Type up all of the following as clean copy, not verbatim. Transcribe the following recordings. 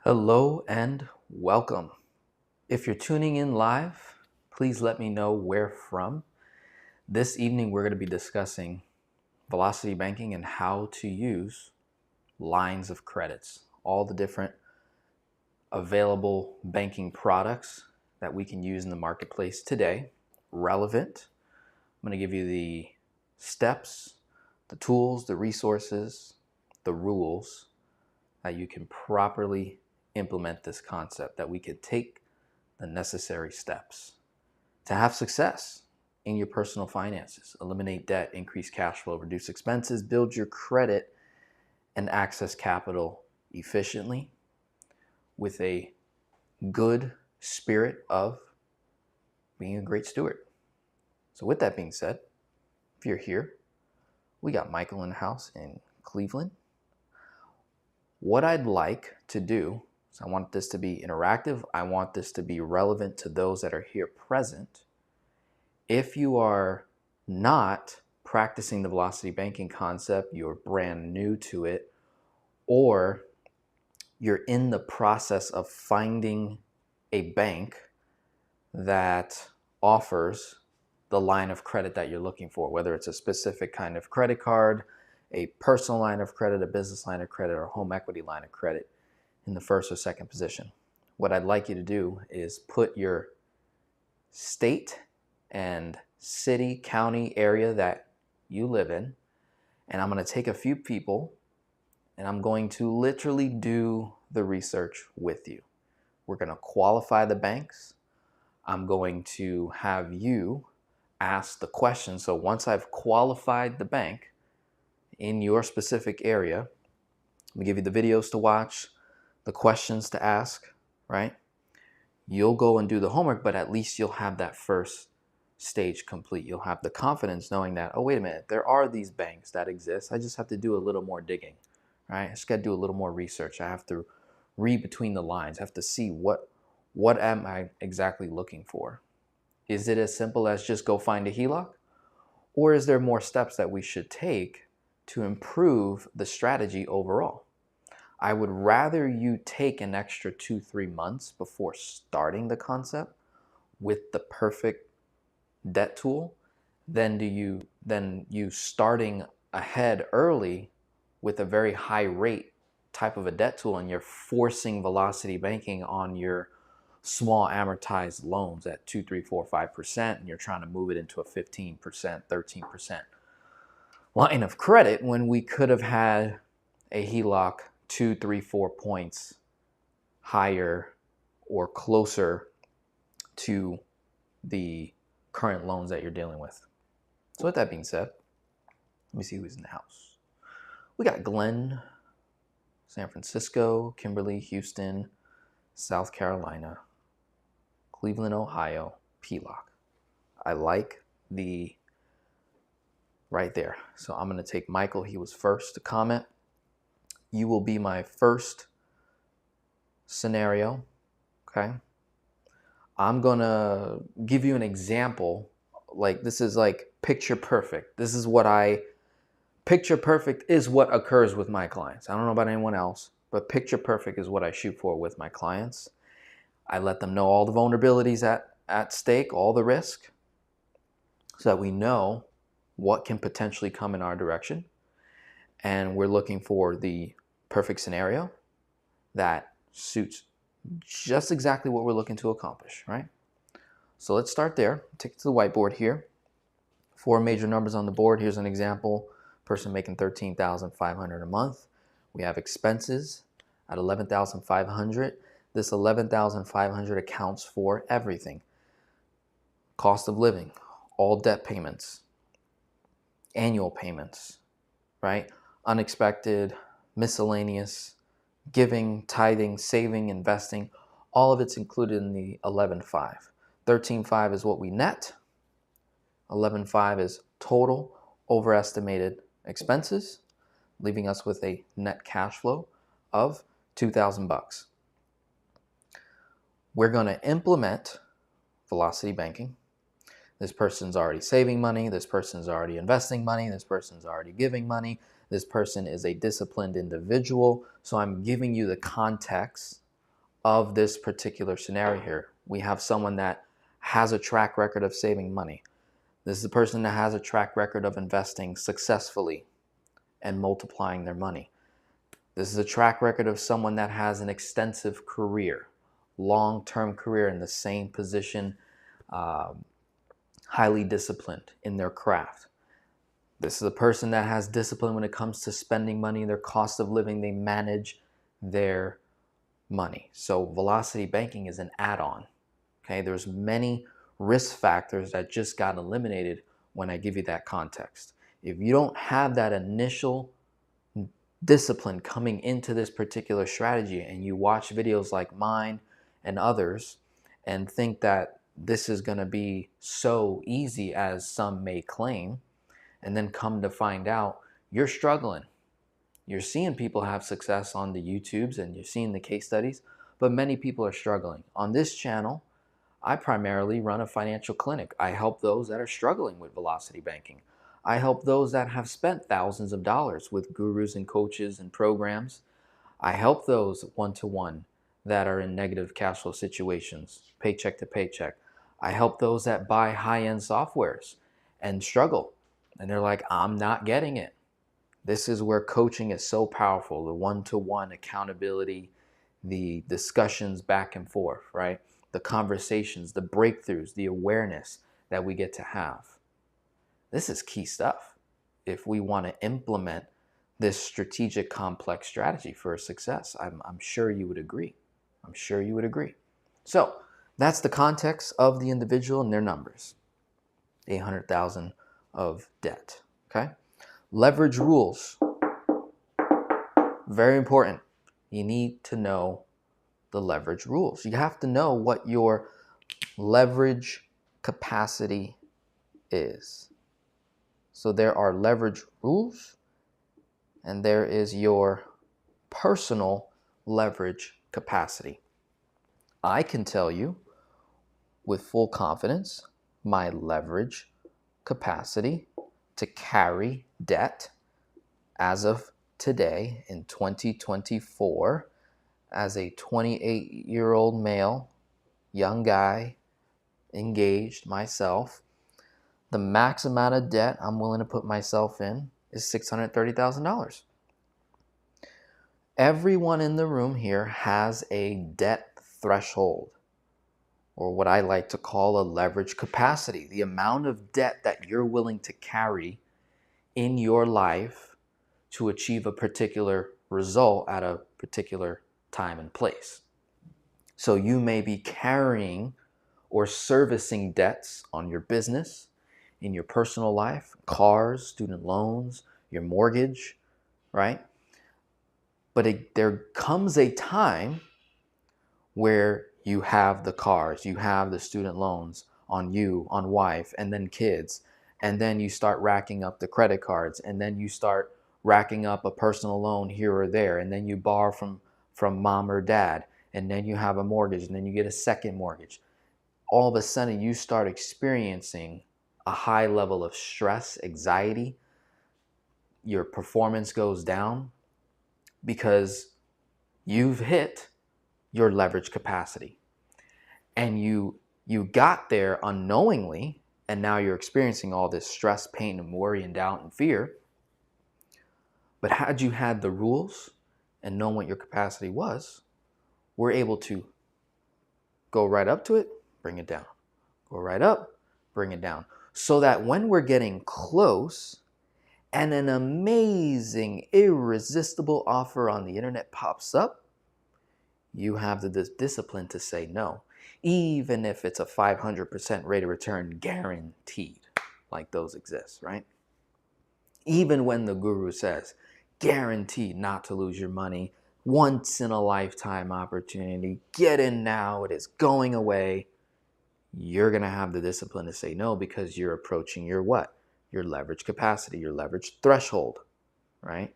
Hello and welcome. If you're tuning in live, please let me know where from. This evening we're going to be discussing velocity banking and how to use lines of credits, all the different available banking products that we can use in the marketplace today, relevant. I'm going to give you the steps, the tools, the resources, the rules that you can properly implement this concept, that we could take the necessary steps to have success in your personal finances, eliminate debt, increase cash flow, reduce expenses, build your credit, and access capital efficiently with a good spirit of being a great steward. So with that being said, if you're here, we got Michael in the house in Cleveland. What I'd like to do, so I want this to be interactive. I want this to be relevant to those that are here present. If you are not practicing the velocity banking concept, you're brand new to it, or you're in the process of finding a bank that offers the line of credit that you're looking for, whether it's a specific kind of credit card, a personal line of credit, a business line of credit, or a home equity line of credit in the first or second position. What I'd like you to do is put your state and city, county, area that you live in, and I'm going to take a few people and I'm going to literally do the research with you. We're going to qualify the banks. I'm going to have you ask the question. So once I've qualified the bank in your specific area, we give you the videos to watch, the questions to ask, right? You'll go and do the homework, but at least you'll have that first stage complete. You'll have the confidence knowing that, oh, wait a minute, there are these banks that exist. I just have to do a little more digging, right? I just got to do a little more research. I have to read between the lines. I have to see what am I exactly looking for. Is it as simple as just go find a HELOC? Or is there more steps that we should take to improve the strategy overall? I would rather you take an extra 2-3 months before starting the concept with the perfect debt tool than you starting ahead early with a very high rate type of a debt tool, and you're forcing velocity banking on your small amortized loans at 2, 3, 4, 5%, and you're trying to move it into a 15%, 13% line of credit when we could have had a HELOC 2, 3, 4 points higher or closer to the current loans that you're dealing with. So with that being said, let me see who's in the house. We got Glenn, San Francisco, Kimberly, Houston, South Carolina, Cleveland, Ohio, HELOC. I like the right there. So I'm going to take Michael. He was first to comment. You will be my first scenario, okay? I'm going to give you an example. Like, this is like picture perfect. This is picture perfect is what occurs with my clients. I don't know about anyone else, but picture perfect is what I shoot for with my clients. I let them know all the vulnerabilities at stake, all the risk, so that we know what can potentially come in our direction. And we're looking for the perfect scenario that suits just exactly what we're looking to accomplish, right? So let's start there. Take it to the whiteboard here. 4 major numbers on the board. Here's an example. Person making $13,500 a month. We have expenses at $11,500. This $11,500 accounts for everything. Cost of living, all debt payments, annual payments, right? Unexpected, miscellaneous, giving, tithing, saving, investing, all of it's included in the 11.5. 13.5 is what we net. 11.5 is total overestimated expenses, leaving us with a net cash flow of $2,000. We're going to implement velocity banking. This person's already saving money. This person's already investing money. This person's already giving money. This person is a disciplined individual. So I'm giving you the context of this particular scenario here. We have someone that has a track record of saving money. This is a person that has a track record of investing successfully and multiplying their money. This is a track record of someone that has an extensive career, long-term career in the same position, highly disciplined in their craft. This is a person that has discipline when it comes to spending money, their cost of living. They manage their money. So velocity banking is an add-on. Okay, there's many risk factors that just got eliminated when I give you that context. If you don't have that initial discipline coming into this particular strategy and you watch videos like mine and others and think that this is going to be so easy as some may claim, and then come to find out you're struggling. You're seeing people have success on the YouTubes and you're seeing the case studies, but many people are struggling. On this channel, I primarily run a financial clinic. I help those that are struggling with velocity banking. I help those that have spent thousands of dollars with gurus and coaches and programs. I help those one-to-one that are in negative cash flow situations, paycheck to paycheck. I help those that buy high-end softwares and struggle. And they're like, I'm not getting it. This is where coaching is so powerful, the one-to-one accountability, the discussions back and forth, right? The conversations, the breakthroughs, the awareness that we get to have. This is key stuff if we want to implement this strategic complex strategy for success. I'm sure you would agree. I'm sure you would agree. So that's the context of the individual and their numbers. 800,000 of debt, okay? Leverage rules, very important. You need to know the leverage rules. You have to know what your leverage capacity is. So there are leverage rules and there is your personal leverage capacity. I can tell you with full confidence my leverage capacity to carry debt as of today in 2024 as a 28-year-old male, young guy, engaged myself. The max amount of debt I'm willing to put myself in is $630,000. Everyone in the room here has a debt threshold, or what I like to call a leverage capacity, the amount of debt that you're willing to carry in your life to achieve a particular result at a particular time and place. So you may be carrying or servicing debts on your business, in your personal life, cars, student loans, your mortgage, right? But there comes a time where you have the cars, you have the student loans on you, on wife, and then kids. And then you start racking up the credit cards, and then you start racking up a personal loan here or there. And then you borrow from mom or dad, and then you have a mortgage, and then you get a second mortgage. All of a sudden you start experiencing a high level of stress, anxiety. Your performance goes down because you've hit your leverage capacity. And you got there unknowingly, and now you're experiencing all this stress, pain, and worry, and doubt, and fear. But had you had the rules and known what your capacity was, we're able to go right up to it, bring it down. Go right up, bring it down. So that when we're getting close and an amazing, irresistible offer on the internet pops up, you have the discipline to say no, even if it's a 500% rate of return guaranteed, like those exist, right? Even when the guru says, guaranteed not to lose your money, once in a lifetime opportunity, get in now, it is going away, you're going to have the discipline to say no because you're approaching your what? Your leverage capacity, your leverage threshold, right?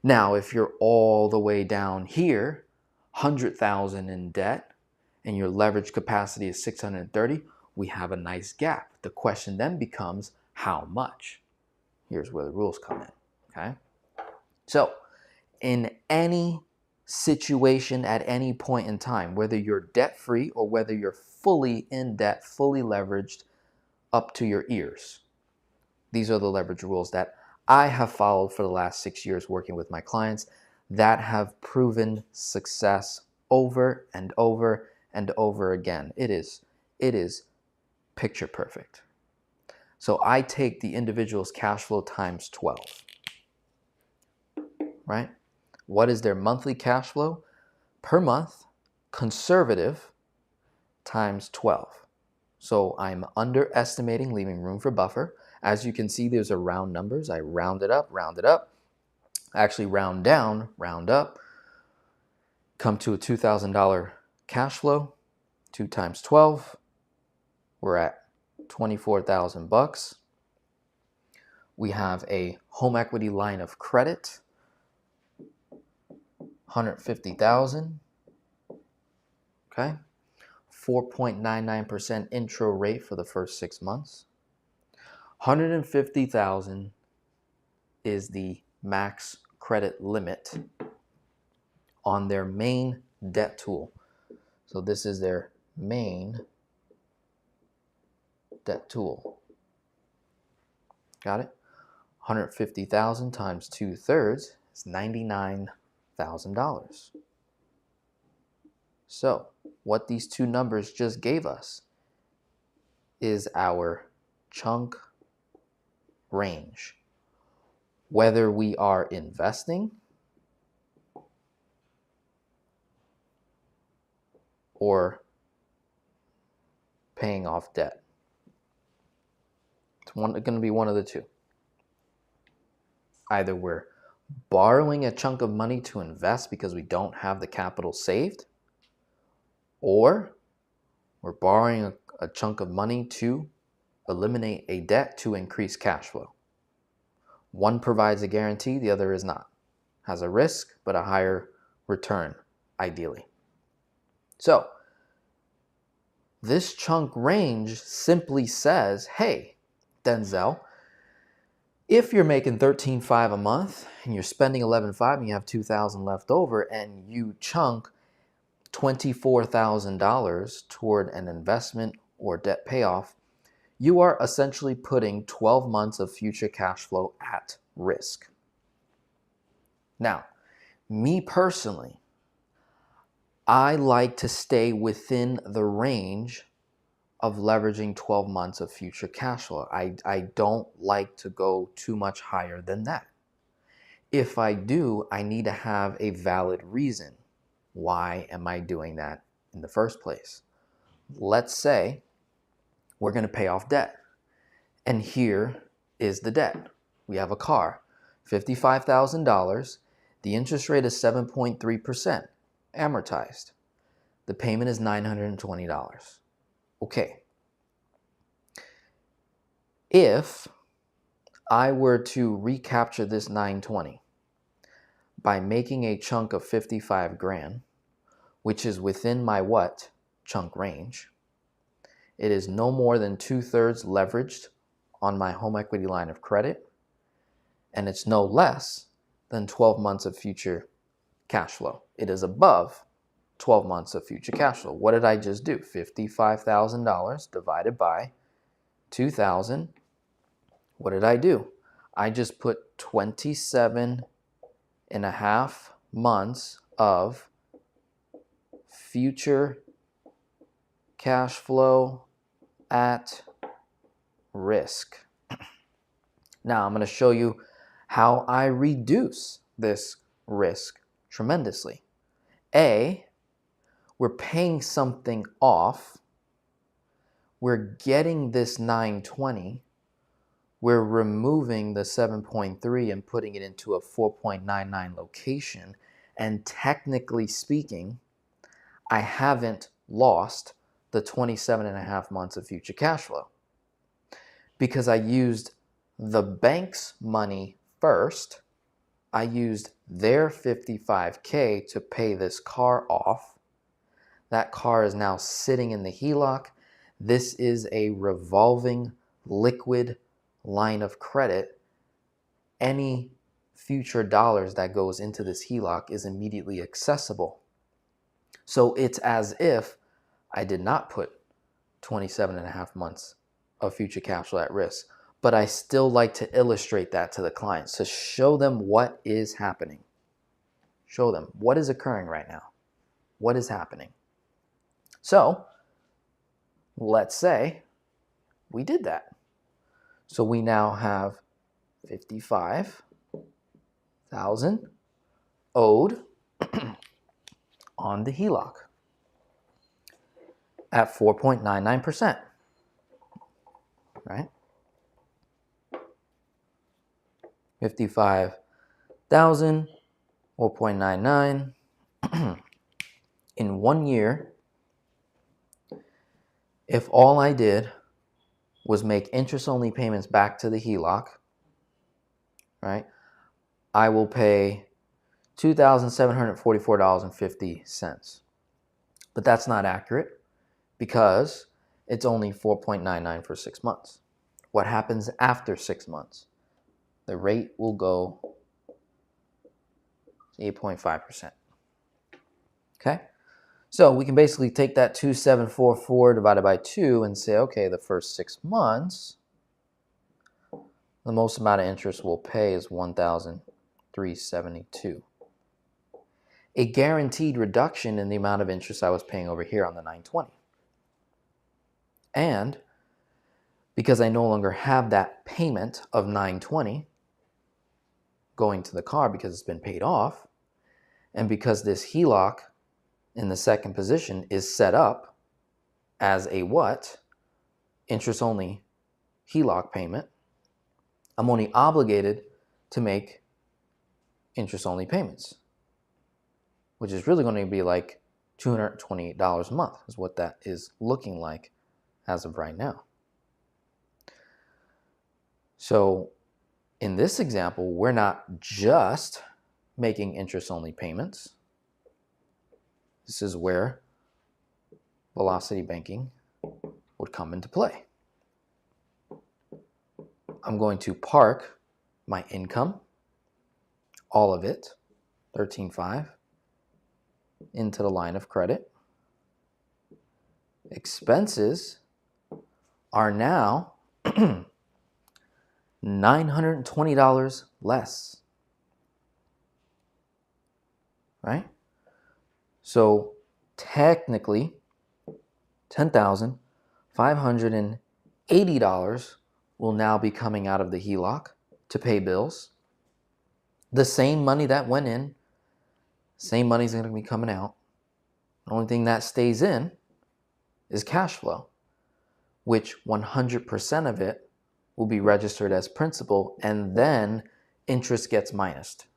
Now, if you're all the way down here, 100,000 in debt, and your leverage capacity is 630, we have a nice gap. The question then becomes, how much? Here's where the rules come in, okay? So, in any situation at any point in time, whether you're debt-free or whether you're fully in debt, fully leveraged up to your ears. These are the leverage rules that I have followed for the last 6 years working with my clients that have proven success over and over and over again. It is picture perfect. So I take the individual's cash flow times 12, right? What is their monthly cash flow per month, conservative, times 12. So I'm underestimating, leaving room for buffer. As you can see, there's a round numbers. I round it up, actually round down, round up, come to a $2,000 cash flow, 2 times 12, we're at 24,000 bucks. We have a home equity line of credit, 150,000. Okay. 4.99% intro rate for the first 6 months. 150,000 is the max credit limit on their main debt tool. So this is their main debt tool. Got it? 150,000 times 2/3 is $99,000. So what these two numbers just gave us is our chunk range. Whether we are investing or paying off debt. It's going to be one of the two. Either we're borrowing a chunk of money to invest because we don't have the capital saved, or we're borrowing a chunk of money to eliminate a debt to increase cash flow. One provides a guarantee, the other is not. Has a risk, but a higher return, ideally. So, this chunk range simply says, hey, Denzel, if you're making $13,500 a month and you're spending $11,500 and you have $2,000 left over and you chunk $24,000 toward an investment or debt payoff, you are essentially putting 12 months of future cash flow at risk. Now, me personally, I like to stay within the range of leveraging 12 months of future cash flow. I don't like to go too much higher than that. If I do, I need to have a valid reason. Why am I doing that in the first place? Let's say we're going to pay off debt. And here is the debt. We have a car, $55,000. The interest rate is 7.3%, amortized. The payment is $920. Okay. If I were to recapture this $920 by making a chunk of 55 grand, which is within my what? Chunk range. It is no more than 2/3 leveraged on my home equity line of credit, and it's no less than 12 months of future cash flow. It is above 12 months of future cash flow. What did I just do? $55,000 divided by 2,000. What did I do? I just put 27.5 months of future cash flow at risk. Now I'm going to show you how I reduce this risk tremendously. A, we're paying something off. We're getting this 920. We're removing the 7.3 and putting it into a 4.99 location. And technically speaking, I haven't lost the 27.5 months of future cash flow because I used the bank's money first. I used their $55K to pay this car off. That car is now sitting in the HELOC. This is a revolving liquid line of credit. Any future dollars that goes into this HELOC is immediately accessible. So it's as if I did not put 27 and a half months of future cash flow at risk. But I still like to illustrate that to the clients to show them what is happening. Show them what is occurring right now. What is happening? So let's say we did that. So we now have $55,000 owed on the HELOC at 4.99%, right? 55,000, 4.99. In 1 year, if all I did was make interest-only payments back to the HELOC, right, I will pay $2,744.50. But that's not accurate because it's only 4.99 for 6 months. What happens after 6 months? The rate will go 8.5%. Okay? So we can basically take that 2,744 divided by 2 and say, okay, the first 6 months, the most amount of interest we'll pay is $1,372. A guaranteed reduction in the amount of interest I was paying over here on the 920. And because I no longer have that payment of 920 going to the car because it's been paid off, and because this HELOC in the second position is set up as a what? Interest-only HELOC payment, I'm only obligated to make interest-only payments, which is really going to be like $228 a month is what that is looking like as of right now. So in this example, we're not just making interest-only payments. This is where velocity banking would come into play. I'm going to park my income, all of it, 13.5, into the line of credit. Expenses are now $920 less, right? So technically, $10,580 will now be coming out of the HELOC to pay bills. The same money that went in, same money is going to be coming out. The only thing that stays in is cash flow, which 100% of it will be registered as principal, and then interest gets minused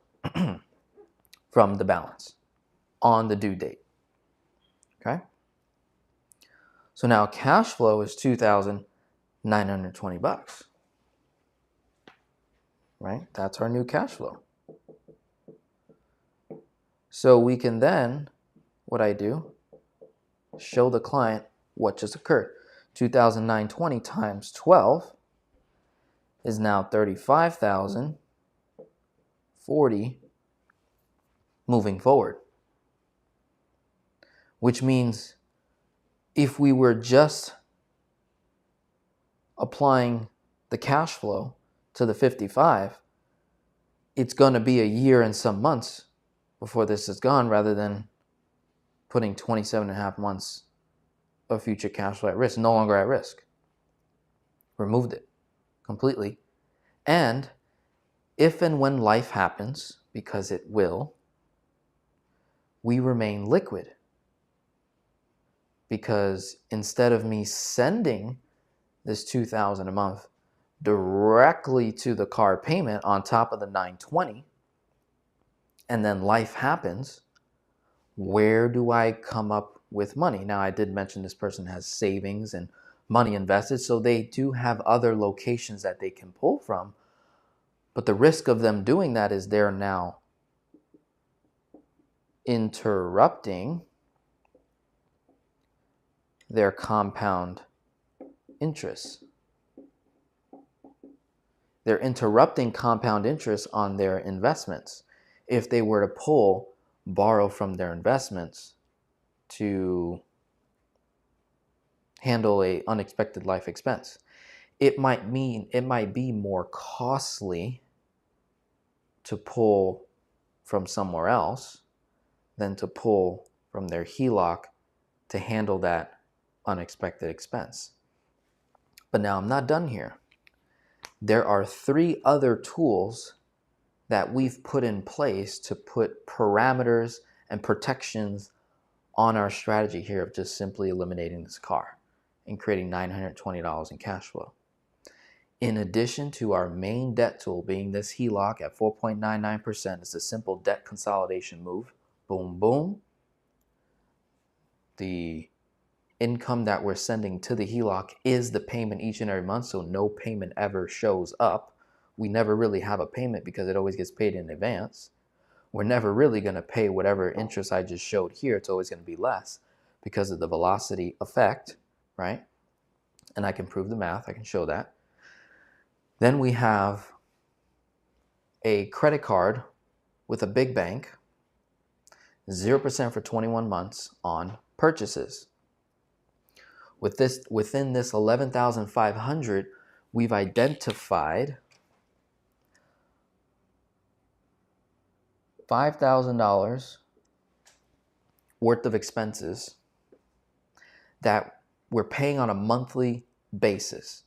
from the balance on the due date. Okay? So now cash flow is $2,920. Right? That's our new cash flow. So we can then, what I do, show the client what just occurred. 2,920 times 12 is now 35,040 moving forward. Which means if we were just applying the cash flow to the 55, it's going to be a year and some months before this is gone, rather than putting 27 and a half months of future cash flow at risk, no longer at risk. Removed it completely. And if and when life happens, because it will, we remain liquid. Because instead of me sending this $2,000 a month directly to the car payment on top of the 920, and then life happens, where do I come up with money? Now, I did mention this person has savings and money invested, so they do have other locations that they can pull from. But the risk of them doing that is they're now interrupting their compound interest. they're interrupting compound interest on their investments. If they were to borrow from their investments to handle a unexpected life expense, it might be more costly to pull from somewhere else than to pull from their HELOC to handle that unexpected expense. But now I'm not done here. There are 3 other tools that we've put in place to put parameters and protections on our strategy here of just simply eliminating this car and creating $920 in cash flow. In addition to our main debt tool being this HELOC at 4.99%, it's a simple debt consolidation move. Boom, boom. The income that we're sending to the HELOC is the payment each and every month, so no payment ever shows up. We never really have a payment because it always gets paid in advance. We're never really going to pay whatever interest I just showed here. It's always going to be less because of the velocity effect, right? And I can prove the math. I can show that. Then we have a credit card with a big bank, 0% for 21 months on purchases. Within this 11,500, we've identified $5,000 worth of expenses that we're paying on a monthly basis,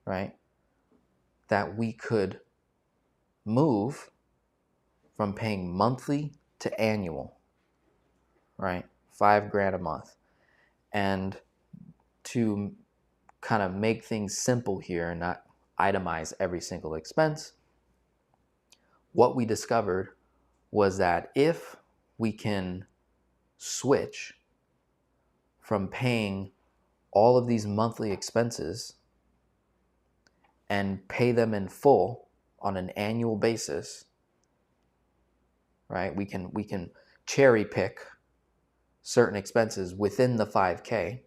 right? That we could move from paying monthly to annual, right? $5,000 a month. And to kind of make things simple here and not itemize every single expense, what we discovered was that if we can switch from paying all of these monthly expenses and pay them in full on an annual basis, right? We can cherry pick certain expenses within the 5K,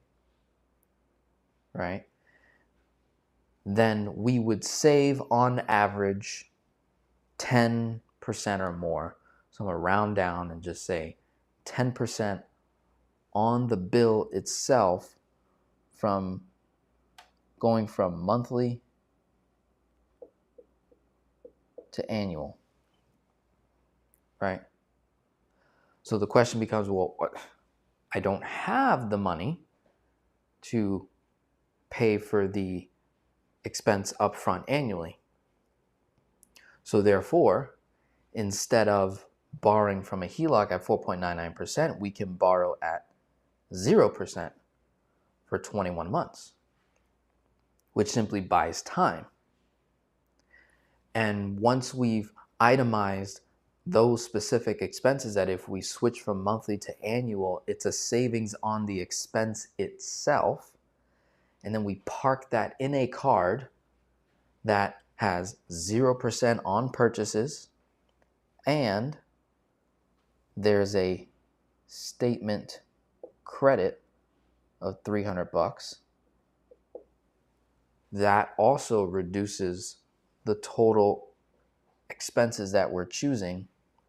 right? Then we would save on average 10% or more. So I'm going to round down and just say 10% on the bill itself from going from monthly to annual, right? So the question becomes, well, I don't have the money to pay for the expense upfront annually. So therefore, instead of borrowing from a HELOC at 4.99%, we can borrow at 0% for 21 months, which simply buys time. And once we've itemized those specific expenses, that if we switch from monthly to annual, it's a savings on the expense itself. And then we park that in a card that has 0% on purchases, and there's a statement credit of $300. That also reduces the total expenses that we're choosing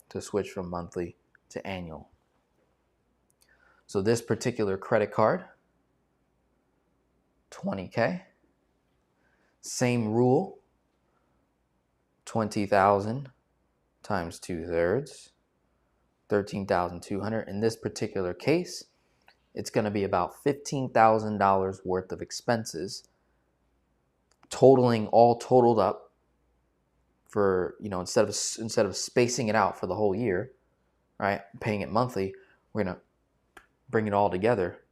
to switch from monthly to annual. So this particular credit card, $20K. Same rule, 20,000 times 2/3, 13,200. In this particular case, it's going to be about $15,000 worth of expenses, all totaled up for, instead of spacing it out for the whole year, right? Paying it monthly, we're going to bring it all together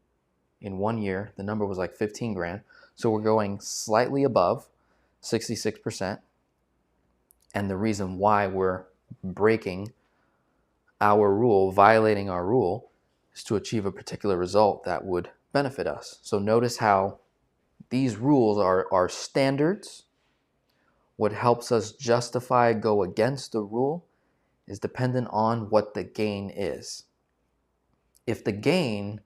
in 1 year. The number was like 15 grand. So we're going slightly above 66%. And the reason why we're breaking our rule, violating our rule, is to achieve a particular result that would benefit us. So notice how these rules are standards. What helps us justify go against the rule is dependent on what the gain is. If the gain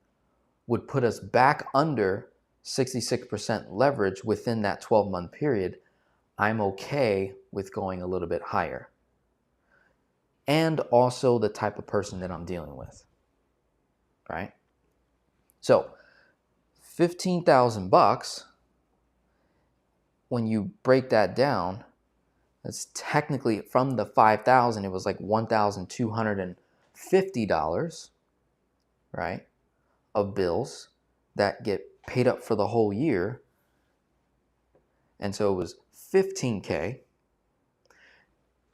would put us back under 66% leverage within that 12-month period, I'm okay with going a little bit higher. And also the type of person that I'm dealing with, right? So $15,000, when you break that down, that's technically from the $5,000, it was like $1,250, right, of bills that get paid up for the whole year. And so it was $15K.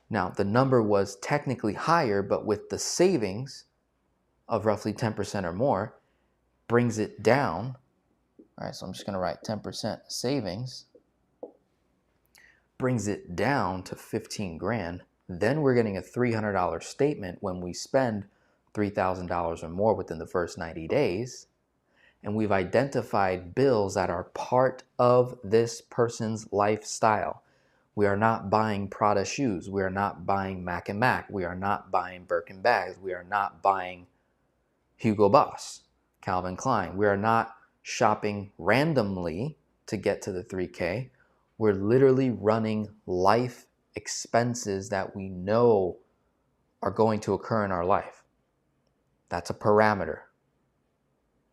Now, the number was technically higher, but with the savings of roughly 10% or more, brings it down. All right, so I'm just going to write 10% savings, brings it down to 15 grand. Then we're getting a $300 statement when we spend $3,000 or more within the first 90 days. And we've identified bills that are part of this person's lifestyle. We are not buying Prada shoes. We are not buying Mac and Mac. We are not buying Birkin bags. We are not buying Hugo Boss, Calvin Klein. We are not shopping randomly to get to the 3K. We're literally running life expenses that we know are going to occur in our life. That's a parameter.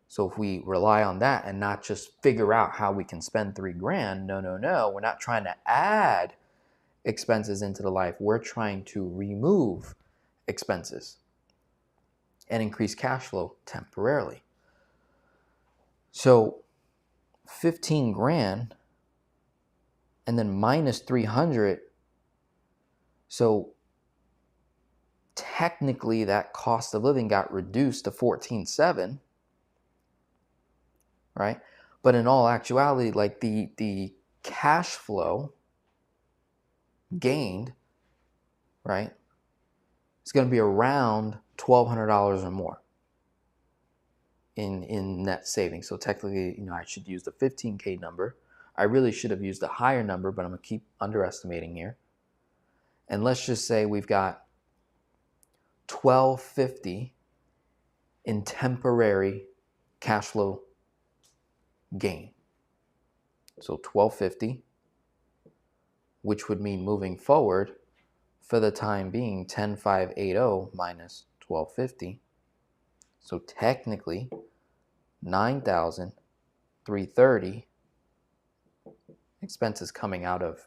So if we rely on that and not just figure out how we can spend $3,000, no. We're not trying to add expenses into the life. We're trying to remove expenses and increase cash flow temporarily. So 15 grand and then minus 300. So technically that cost of living got reduced to 14.7, right? But in all actuality, like the cash flow gained, right, it's going to be around $1,200 or more in net savings. So technically, I should use the 15K number. I really should have used a higher number, but I'm going to keep underestimating here. And let's just say we've got $1,250 in temporary cash flow gain. So $1,250, which would mean moving forward for the time being, 10,580 minus 1,250. So technically, 9,330 expenses coming out of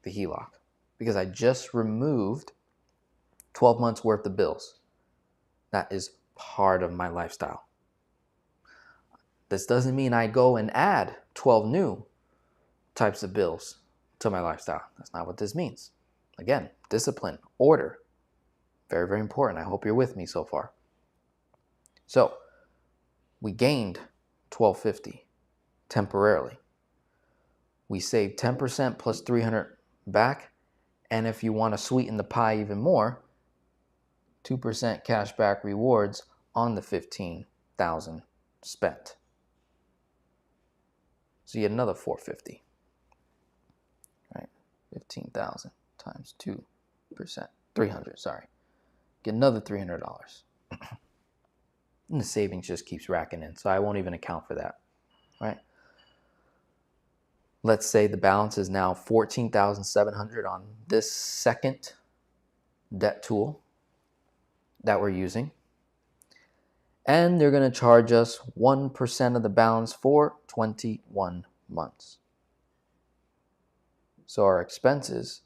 the HELOC because I just removed 12 months worth of bills. That is part of my lifestyle. This doesn't mean I go and add 12 new types of bills to my lifestyle. That's not what this means. Again, discipline, order. Very, very important. I hope you're with me so far. So we gained $1,250 temporarily. We saved 10% plus 300 back. And if you want to sweeten the pie even more, 2% cash back rewards on the $15,000 spent. So you get another $450. Right? 15,000 times 2%. 300, sorry. Get another $300. And the savings just keeps racking in. So I won't even account for that. Right? Let's say the balance is now $14,700 on this second debt tool that we're using. And they're going to charge us 1% of the balance for 21 months. So our expenses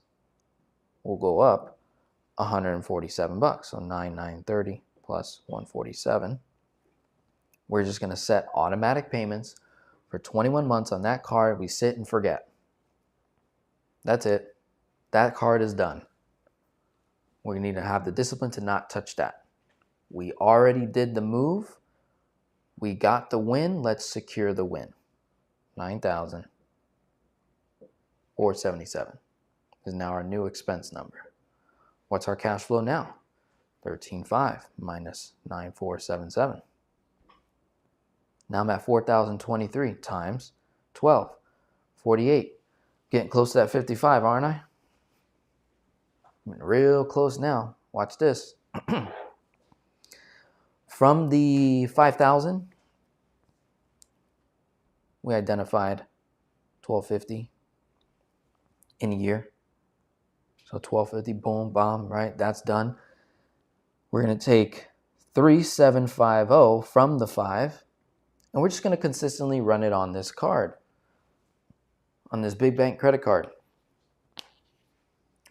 will go up $147. So 9,930 plus 147. We're just going to set automatic payments for 21 months on that card. We sit and forget. That's it. That card is done. We need to have the discipline to not touch that. We already did the move. We got the win. Let's secure the win. 9,477 is now our new expense number. What's our cash flow now? 13.5 minus 9,477. Now I'm at 4,023 times 12, 48. Getting close to that 55, aren't I? I'm real close now. Watch this. From the 5,000, we identified 1,250 in a year. So 1250, boom, bomb, right? That's done. We're going to take 3750 from the 5, and we're just going to consistently run it on this card, on this big bank credit card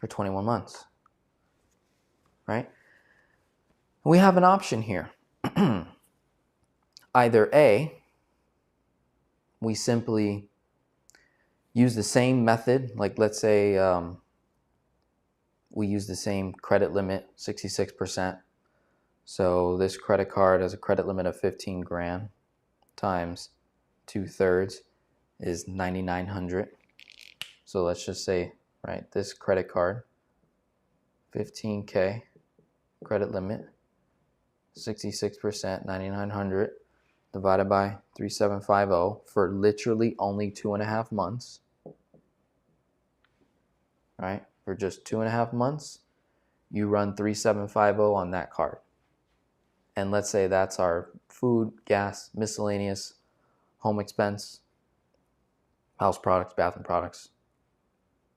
for 21 months, right? We have an option here. Either A, we simply use the same method, like let's say we use the same credit limit, 66%. So this credit card has a credit limit of 15 grand times 2/3 is 9,900. So let's just say, right, this credit card, 15K credit limit, 66%, 9,900 divided by 3750 for literally only 2.5 months, right? For just 2.5 months, you run 3750 on that card. And let's say that's our food, gas, miscellaneous, home expense, house products, bathroom products,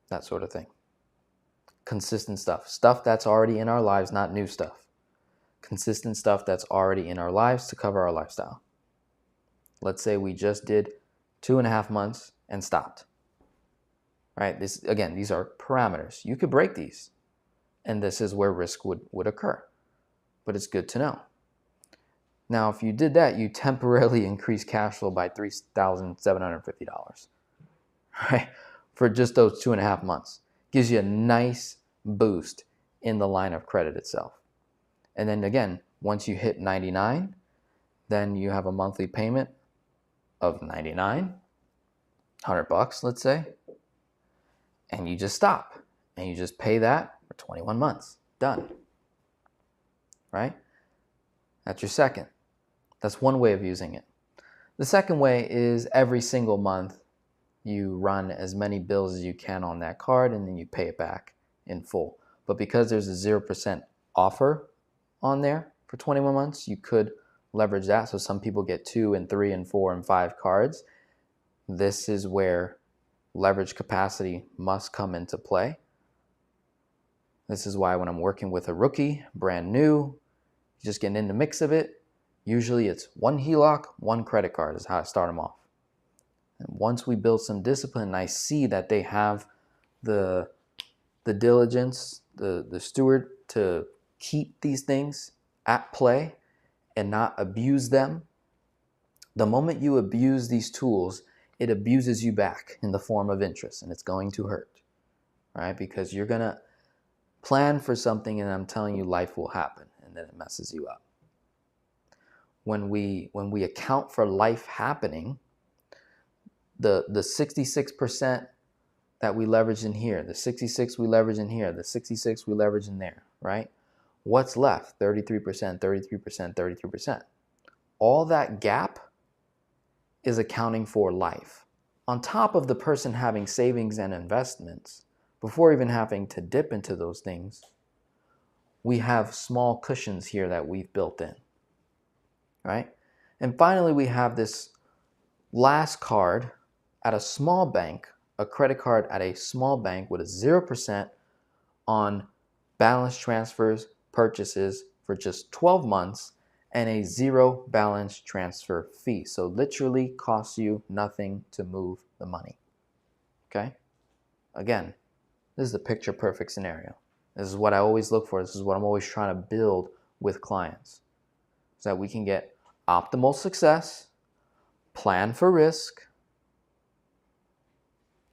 that sort of thing. Consistent stuff. Stuff that's already in our lives, not new stuff. Consistent stuff that's already in our lives to cover our lifestyle. Let's say we just did 2.5 months and stopped. Right? This, again, these are parameters. You could break these, and this is where risk would occur. But it's good to know. Now, if you did that, you temporarily increase cash flow by $3,750, right? For just those 2.5 months. Gives you a nice boost in the line of credit itself. And then again, once you hit 99, then you have a monthly payment of 99, $100, let's say, and you just stop and you just pay that for 21 months. Done. Right? That's your second. That's one way of using it. The second way is every single month you run as many bills as you can on that card and then you pay it back in full. But because there's a 0% offer on there for 21 months, you could leverage that. So some people get 2 and 3 and 4 and 5 cards. This is where leverage capacity must come into play. This is why when I'm working with a rookie, brand new, just getting in the mix of it, usually it's 1 HELOC, 1 credit card is how I start them off. And once we build some discipline and I see that they have the diligence, the steward to keep these things at play and not abuse them, the moment you abuse these tools, it abuses you back in the form of interest, and it's going to hurt, right? Because you're going to plan for something and I'm telling you life will happen, and then it messes you up. When we account for life happening, the 66% that we leverage in here, the 66 we leverage in here, the 66 we leverage in there, right? What's left? 33%, 33%, 33%. All that gap is accounting for life. On top of the person having savings and investments, before even having to dip into those things, we have small cushions here that we've built in, right? And finally, we have this last card at a small bank, a credit card at a small bank with a 0% on balance transfers, purchases for just 12 months and a 0 balance transfer fee. So literally costs you nothing to move the money. Okay? Again, this is the picture perfect scenario. This is what I always look for. This is what I'm always trying to build with clients, so that we can get optimal success, plan for risk,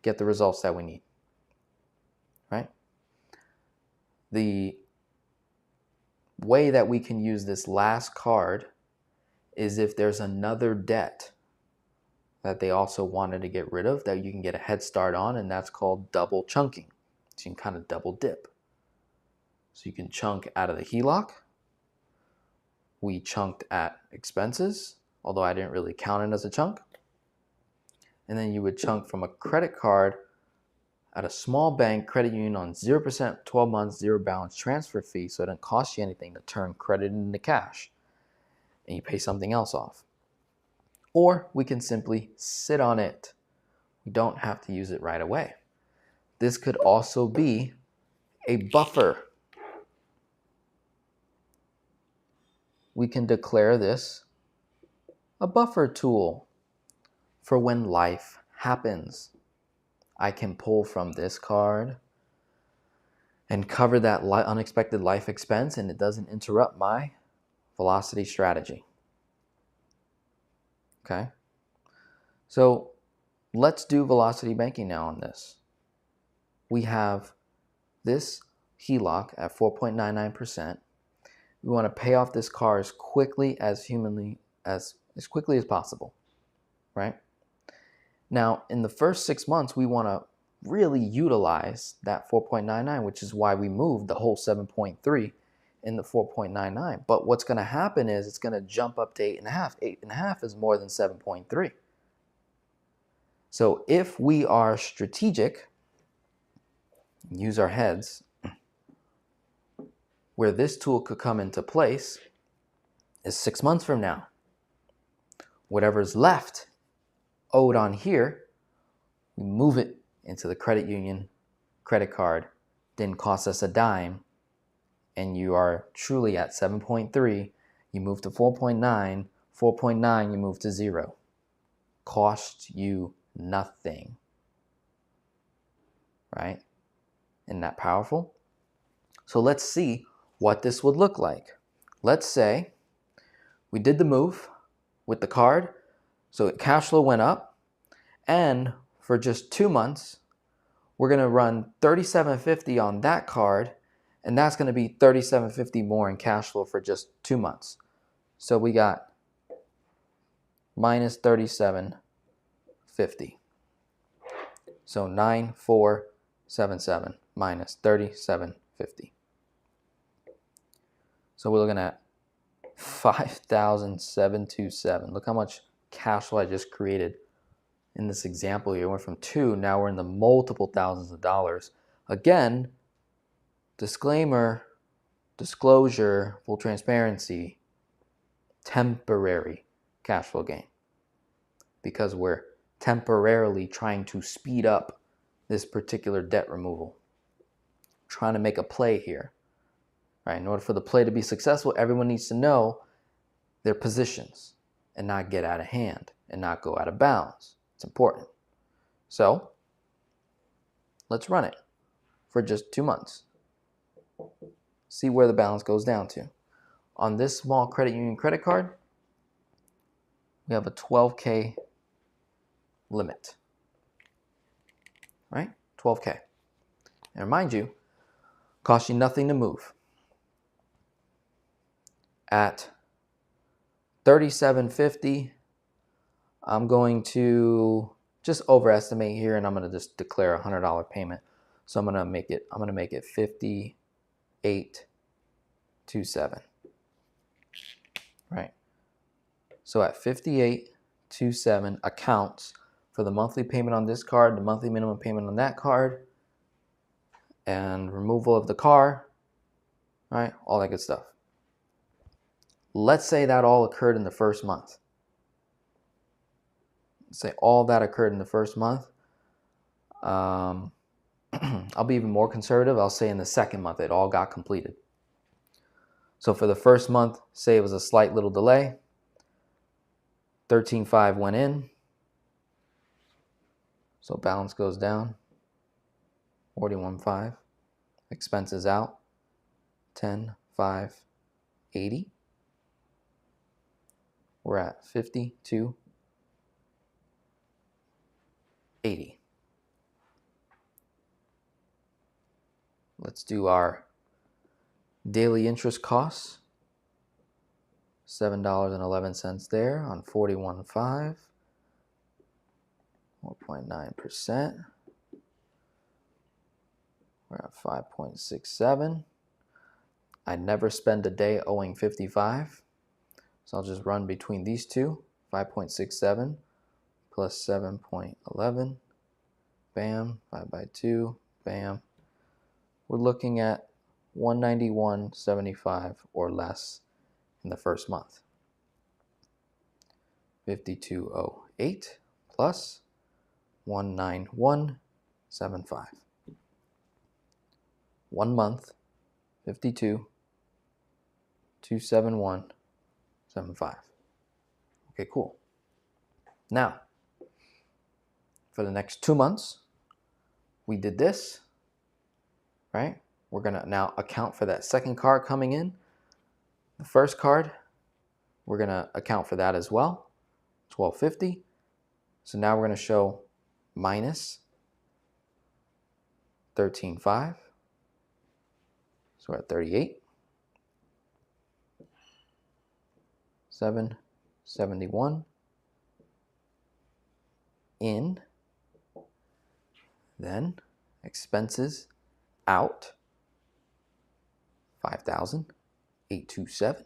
get the results that we need, right? The way that we can use this last card is if there's another debt that they also wanted to get rid of that you can get a head start on, and that's called double chunking. So you can kind of double dip. So you can chunk out of the HELOC. We chunked at expenses, although I didn't really count it as a chunk. And then you would chunk from a credit card at a small bank credit union on 0%, 12 months, 0 balance transfer fee, so it doesn't cost you anything to turn credit into cash, and you pay something else off. Or we can simply sit on it. We don't have to use it right away. This could also be a buffer. We can declare this a buffer tool for when life happens. I can pull from this card and cover that unexpected life expense, and it doesn't interrupt my velocity strategy. Okay? So let's do velocity banking now on this. We have this HELOC at 4.99%. We want to pay off this car as quickly as quickly as possible, right? Now, in the first 6 months, we want to really utilize that 4.99, which is why we moved the whole 7.3 in the 4.99. But what's going to happen is it's going to jump up to 8.5. 8.5 is more than 7.3. So if we are strategic, use our heads, where this tool could come into place is 6 months from now. Whatever's left owed on here, we move it into the credit union credit card. Didn't cost us a dime, and you are truly at 7.3. You move to 4.9. 4.9, you move to 0. Cost you nothing, right? Isn't that powerful? So let's see what this would look like. Let's say we did the move with the card, so cash flow went up, and for just 2 months, we're going to run $37.50 on that card, and that's going to be $37.50 more in cash flow for just 2 months. So we got minus $37.50. So 9,477 minus $37.50. So we're looking at 5,727. Look how much cash flow I just created in this example here. It went from 2, now we're in the multiple thousands of dollars. Again, disclaimer, disclosure, full transparency, temporary cash flow gain, because we're temporarily trying to speed up this particular debt removal, trying to make a play here. Right? In order for the play to be successful, everyone needs to know their positions and not get out of hand and not go out of bounds. It's important. So let's run it for just 2 months. See where the balance goes down to. On this small credit union credit card, we have a $12K limit. Right? $12K. And mind you, costs you nothing to move. At $37.50, I'm going to just overestimate here, and I'm going to just declare a $100 payment. So I'm going to make it $58.27. Right. So at $58.27 accounts for the monthly payment on this card, the monthly minimum payment on that card, and removal of the car, right? All that good stuff. Let's say that all occurred in the first month. Let's say all that occurred in the first month. I'll be even more conservative. I'll say in the second month it all got completed. So for the first month, say it was a slight little delay. 13.5 went in. So balance goes down. 41.5. Expenses out. 10.580. We're at 52.80. Let's do our daily interest costs. $7.11 there on 41.5. 4.9%. We're at 5.67. I never spend a day owing 55. So I'll just run between these two, 5.67 plus 7.11, bam, 5 by 2, bam. We're looking at 191.75 or less in the first month. 52.08 plus 191.75. 1 month, 52,271.75. Okay, cool. Now, for the next 2 months, we did this, right? We're gonna now account for that second card coming in. The first card, we're gonna account for that as well, $1,250. So now we're gonna show minus $13,500. So we're at 38. 771 in, then expenses out, 5,827.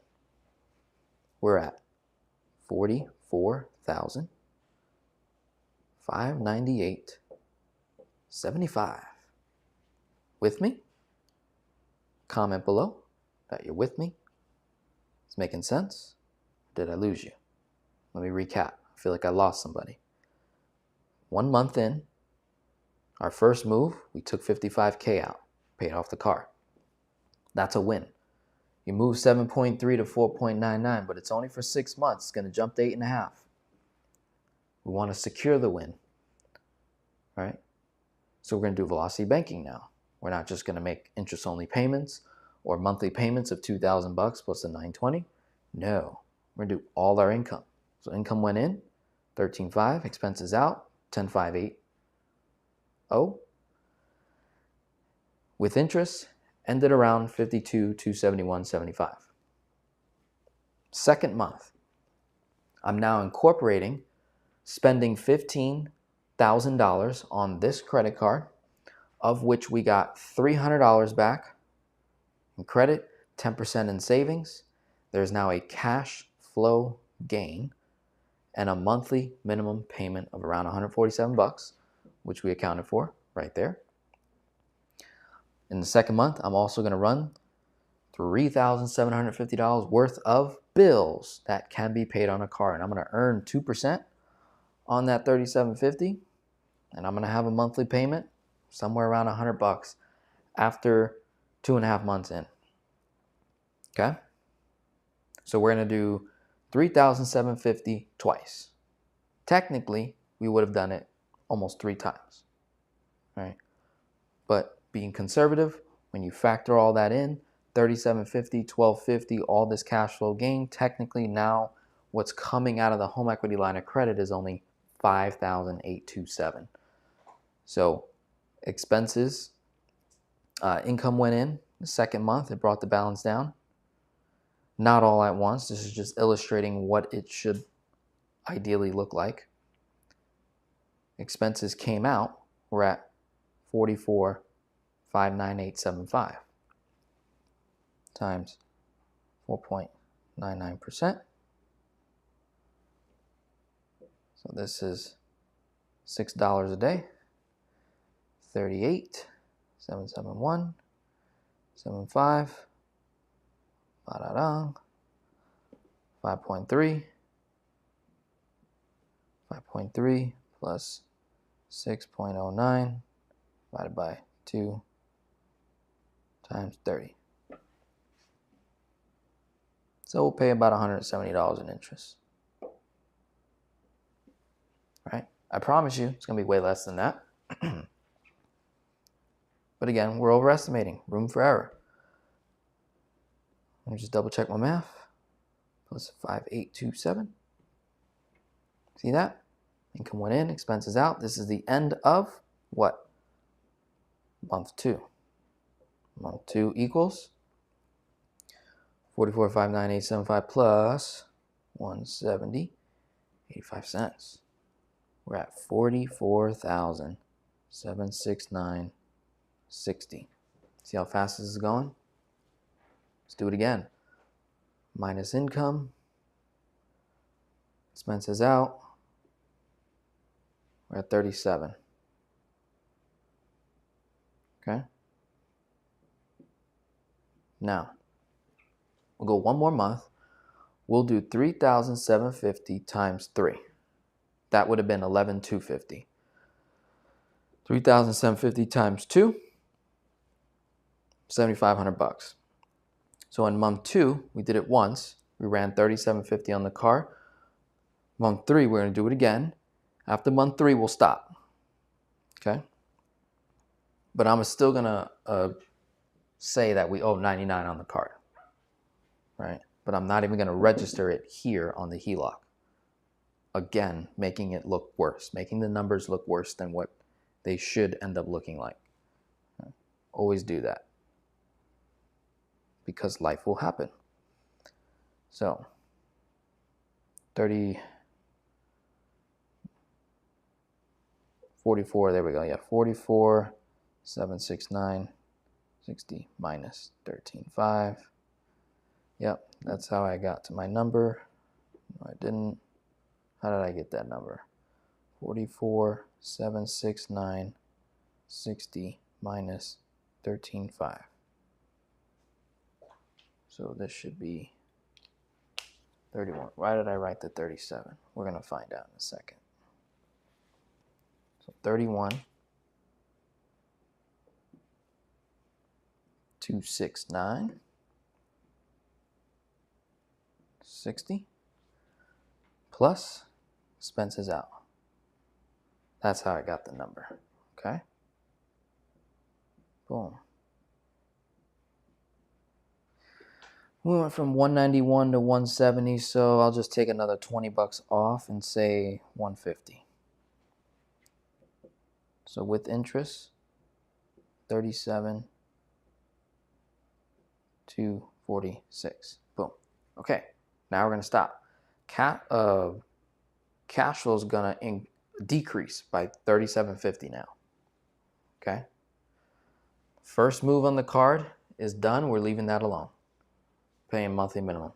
We're at 44,598.75. With me? Comment below that you're with me. It's making sense. Did I lose you? Let me recap. I feel like I lost somebody. 1 month in, our first move, we took $55K out, paid off the car. That's a win. You move 7.3 to 4.99, but it's only for 6 months. It's going to jump to 8.5. We want to secure the win, right? So we're going to do velocity banking now. We're not just going to make interest-only payments or monthly payments of $2,000 plus the $920. No, we're going to do all our income. So income went in, 13.5, expenses out, 10.580. With interest, ended around 52,271.75. Second month, I'm now incorporating spending $15,000 on this credit card, of which we got $300 back in credit, 10% in savings. There's now a cash flow gain and a monthly minimum payment of around $147, which we accounted for right there. In the second month, I'm also going to run $3,750 worth of bills that can be paid on a card. And I'm going to earn 2% on that $3,750. And I'm going to have a monthly payment somewhere around $100 after 2.5 months in. Okay? So we're going to do $3,750 twice. Technically, we would have done it almost 3 times, right? But being conservative, when you factor all that in, $3,750, $1,250, all this cash flow gain, technically now what's coming out of the home equity line of credit is only $5,827. So expenses, income went in the second month. It brought the balance down. Not all at once. This is just illustrating what it should ideally look like. Expenses came out. We're at 44,598.75 times 4.99%. So this is $6 a day. 38,771.75. 5.3 plus 6.09 divided by 2 times 30. So we'll pay about $170 in interest. Right? I promise you it's going to be way less than that. But again, we're overestimating. Room for error. Let me just double check my math. Plus 5,827. See that? Income went in, expenses out. This is the end of what? Month 2. Month 2 equals 44,598.75 plus 170.85 cents. We're at 44,769.60. See how fast this is going? Let's do it again. Minus income, expenses out, we're at 37. Okay? Now, we'll go one more month. We'll do 3,750 times 3. That would have been 11,250. 3,750 times 2. $7,500. So in month 2, we did it once. We ran $3,750 on the car. Month 3, we're going to do it again. After month 3, we'll stop. Okay? But I'm still going to say that we owe $99 on the card. Right? But I'm not even going to register it here on the HELOC. Again, making it look worse, making the numbers look worse than what they should end up looking like. Always do that, because life will happen. So 44, there we go. Yeah, 44, 769, 60 minus 13.5. Yep, that's how I got to my number. No, I didn't. How did I get that number? 44, 769, 60 minus 13.5. So this should be 31. Why did I write the 37? We're going to find out in a second. So 31, 269, 60 plus expenses out. That's how I got the number. Okay? Boom. We went from 191 to 170, so I'll just take another 20 bucks off and say 150. So with interest, 37, 246. Boom. Okay, now we're going to stop. Cash flow is going to decrease by $37.50 now. Okay? First move on the card is done. We're leaving that alone. Paying monthly minimum.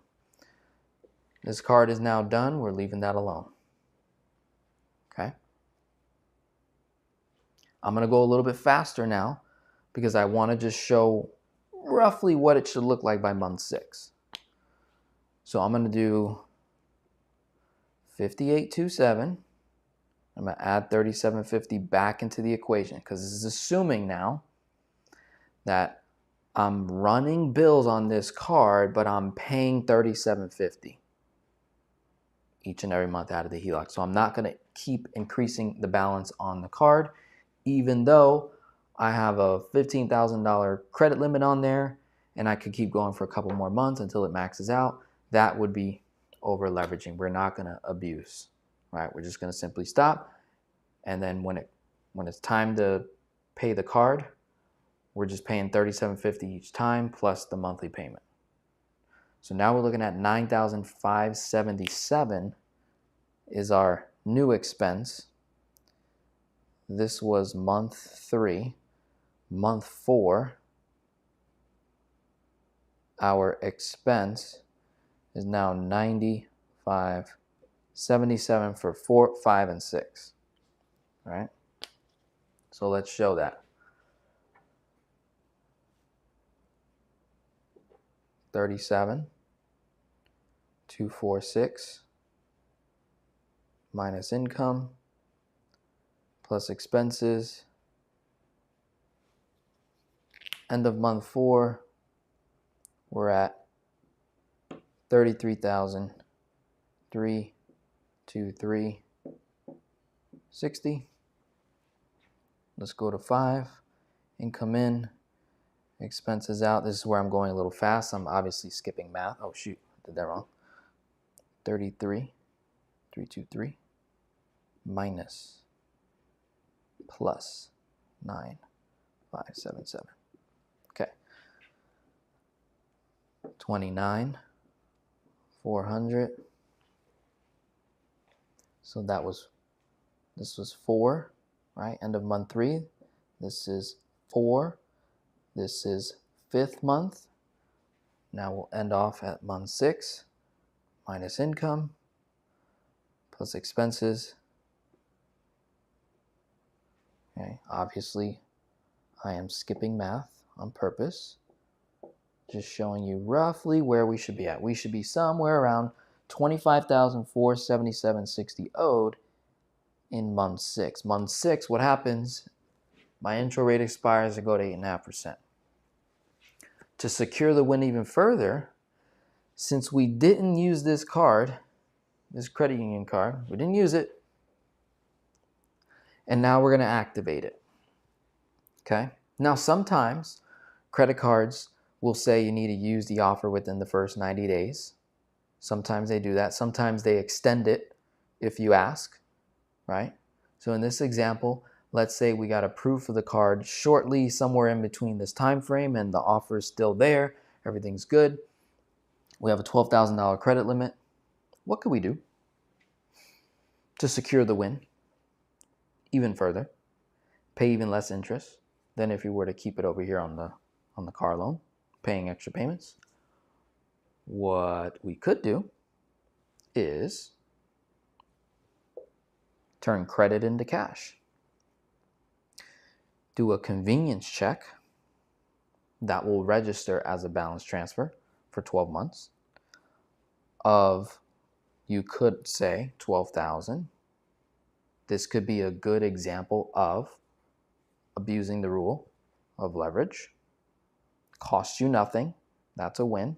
This card is now done. We're leaving that alone. Okay? I'm going to go a little bit faster now because I want to just show roughly what it should look like by month 6. So I'm going to do 58.27. I'm going to add $37.50 back into the equation because this is assuming now that I'm running bills on this card, but I'm paying $37.50 each and every month out of the HELOC. So I'm not going to keep increasing the balance on the card, even though I have a $15,000 credit limit on there and I could keep going for a couple more months until it maxes out. That would be over leveraging. We're not going to abuse, right? We're just going to simply stop. And then when it's time to pay the card, we're just paying $37.50 each time plus the monthly payment. So now we're looking at $9,577 is our new expense. This was month 3. Month 4, our expense is now $95.77 for 4, 5, and 6. All right. So let's show that. 37, 246 minus income plus expenses. End of month 4, we're at $33,323.60. Let's go to 5. Income in. Expenses out. This is where I'm going a little fast. I'm obviously skipping math. Oh shoot, did that wrong. 33,323 minus plus 9,577. Okay. 29,400. So this was 4, right? End of month 3. This is 4. This is 5th month. Now we'll end off at month 6 minus income plus expenses. Okay, obviously I am skipping math on purpose. Just showing you roughly where we should be at. We should be somewhere around $25,477.60 owed in month 6. Month 6, what happens? My intro rate expires, I go to 8.5%. To secure the win even further, since we didn't use this card, this credit union card, we didn't use it, and now we're going to activate it. Okay? Now, sometimes credit cards will say you need to use the offer within the first 90 days. Sometimes they do that. Sometimes they extend it if you ask, right? So in this example, let's say we got approved for the card shortly, somewhere in between this time frame, and the offer is still there. Everything's good. We have a $12,000 credit limit. What could we do to secure the win even further? Pay even less interest than if you were to keep it over here on the car loan, paying extra payments. What we could do is turn credit into cash. Do a convenience check that will register as a balance transfer for 12 months of, you could say, $12,000. This could be a good example of abusing the rule of leverage. Costs you nothing. That's a win.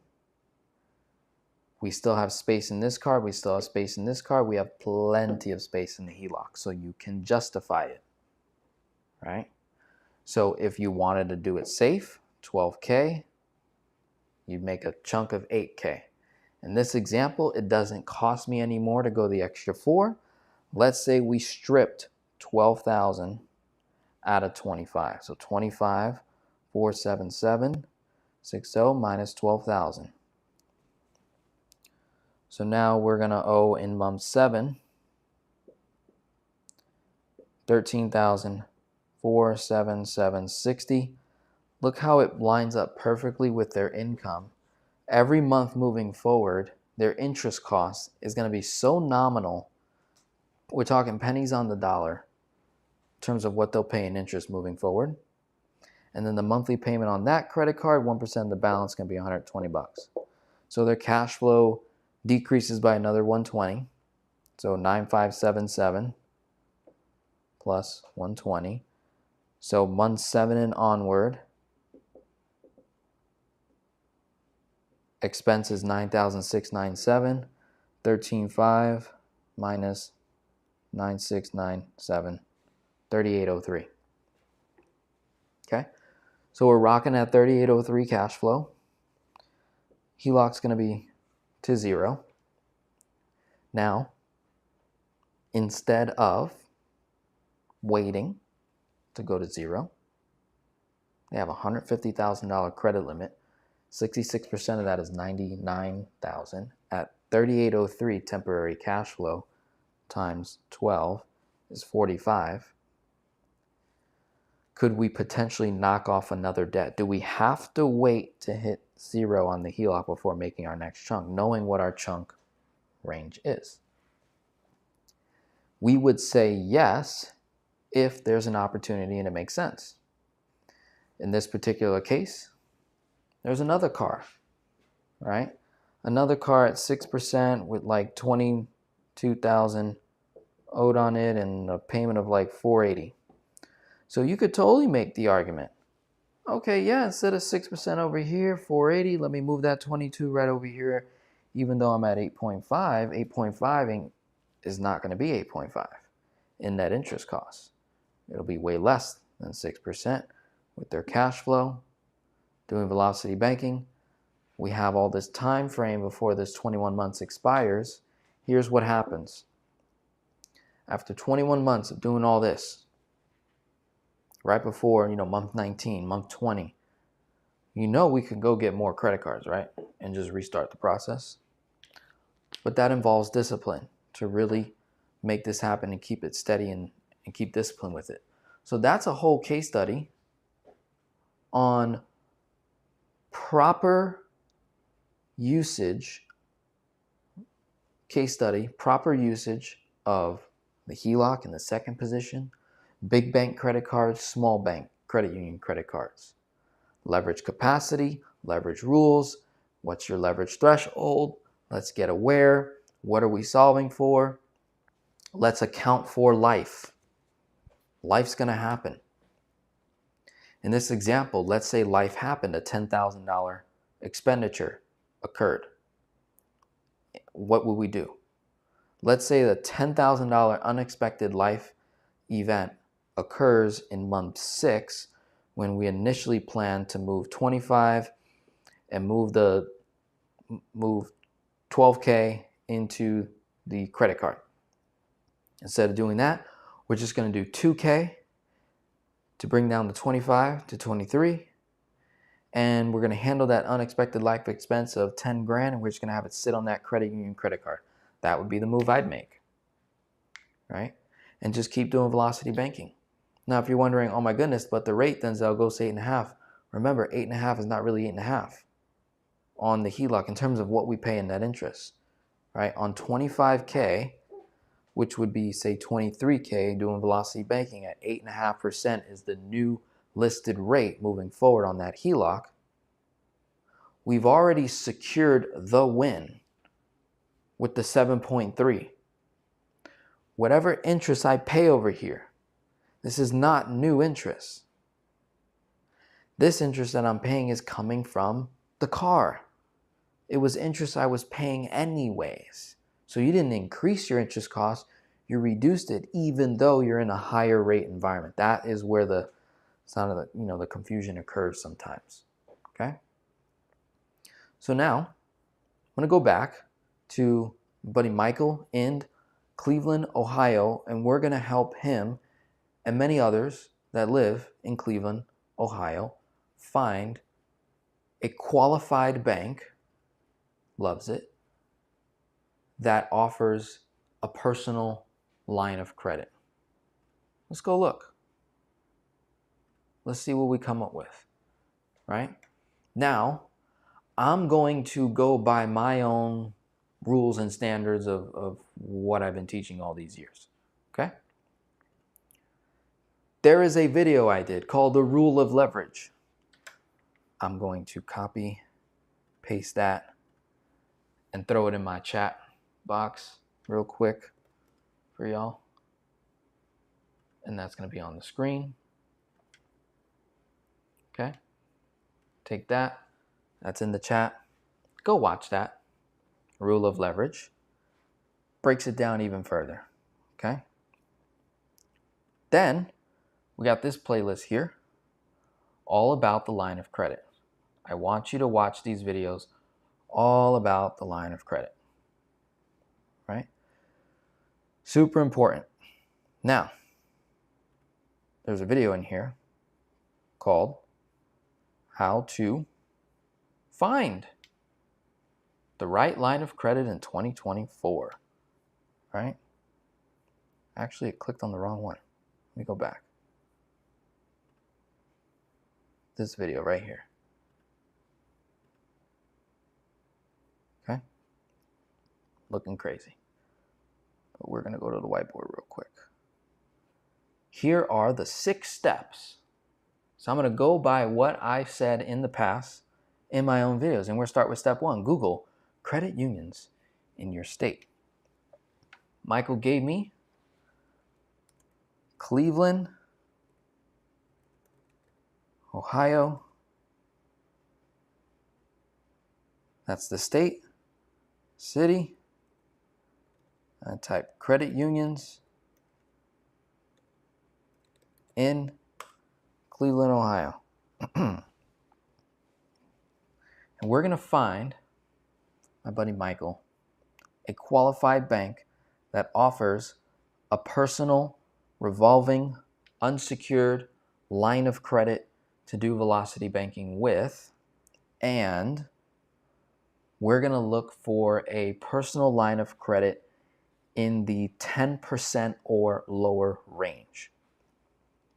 We still have space in this card. We still have space in this card. We have plenty of space in the HELOC, so you can justify it, right? So if you wanted to do it safe, $12K, you'd make a chunk of $8K. In this example, it doesn't cost me any more to go the extra 4. Let's say we stripped 12,000 out of 25. So 25, 477, 60 minus 12,000. So now we're going to owe in month 7, 13,477.60. Look how it lines up perfectly with their income. Every month moving forward, their interest cost is going to be so nominal. We're talking pennies on the dollar in terms of what they'll pay in interest moving forward. And then the monthly payment on that credit card, 1% of the balance, can be $120. So their cash flow decreases by another 120. So 9,577 plus 120. So month 7 and onward, expenses 9,697, 13,500 minus 9,697, 3,803. Okay, so we're rocking at 3,803 cash flow. HELOC's going to be to 0. Now, instead of waiting to go to 0, they have a $150,000 credit limit. 66% of that is $99,000 at 3,803 temporary cash flow times 12 is 45. Could we potentially knock off another debt? Do we have to wait to hit 0 on the HELOC before making our next chunk, knowing what our chunk range is? We would say yes if there's an opportunity and it makes sense. In this particular case, there's another car, right? Another car at 6% with like $22,000 owed on it and a payment of like $480. So you could totally make the argument, okay, yeah, instead of 6% over here, $480, let me move that 22 right over here. Even though I'm at 8.5, 8.5 is not going to be 8.5 in net interest costs. It'll be way less than 6% with their cash flow. Doing velocity banking, we have all this time frame before this 21 months expires. Here's what happens. After 21 months of doing all this, right before, month 19, month 20, we could go get more credit cards, right? And just restart the process. But that involves discipline to really make this happen and keep it steady and keep discipline with it. So that's a whole case study on proper usage of the HELOC in the second position, big bank credit cards, small bank credit union credit cards, leverage capacity, leverage rules, what's your leverage threshold, let's get aware, what are we solving for, let's account for life. Life's going to happen. In this example, let's say life happened, a $10,000 expenditure occurred. What would we do? Let's say the $10,000 unexpected life event occurs in month 6 when we initially planned to move 25 and move 12K into the credit card. Instead of doing that, we're just going to do 2K to bring down the 25 to 23, and we're going to handle that unexpected life expense of 10 grand, and we're just going to have it sit on that credit union credit card. That would be the move I'd make, right? And just keep doing velocity banking. Now, if you're wondering, oh my goodness, but the rate, Denzel, goes to 8.5. Remember, 8.5 is not really 8.5 on the HELOC in terms of what we pay in net interest, right? On 25K, which would be, say, 23K doing velocity banking at 8.5% is the new listed rate moving forward on that HELOC. We've already secured the win with the 7.3. Whatever interest I pay over here, this is not new interest. This interest that I'm paying is coming from the car. It was interest I was paying anyways. So you didn't increase your interest cost, you reduced it even though you're in a higher rate environment. That is where the confusion occurs sometimes. Okay? So now I'm going to go back to buddy Michael in Cleveland, Ohio, and we're going to help him and many others that live in Cleveland, Ohio, find a qualified bank, loves it, that offers a personal line of credit. Let's go look. Let's see what we come up with, right? Now, I'm going to go by my own rules and standards of what I've been teaching all these years, okay? There is a video I did called The Rule of Leverage. I'm going to copy, paste that, and throw it in my chat box real quick for y'all. And that's going to be on the screen. Okay? Take that. That's in the chat. Go watch that. Rule of Leverage. Breaks it down even further. Okay? Then, we got this playlist here, all about the line of credit. I want you to watch these videos all about the line of credit. Right? Super important. Now, there's a video in here called How to Find the Right Line of Credit in 2024. Right? Actually, it clicked on the wrong one. Let me go back. This video right here. Okay? Looking crazy. But we're going to go to the whiteboard real quick. Here are the 6 steps. So I'm going to go by what I've said in the past in my own videos. And we're going to start with step 1. Google credit unions in your state. Michael gave me Cleveland, Ohio. That's the state, city. I type credit unions in Cleveland, Ohio. And we're going to find, my buddy Michael, a qualified bank that offers a personal, revolving, unsecured line of credit to do velocity banking with, and we're going to look for a personal line of credit in the 10% or lower range.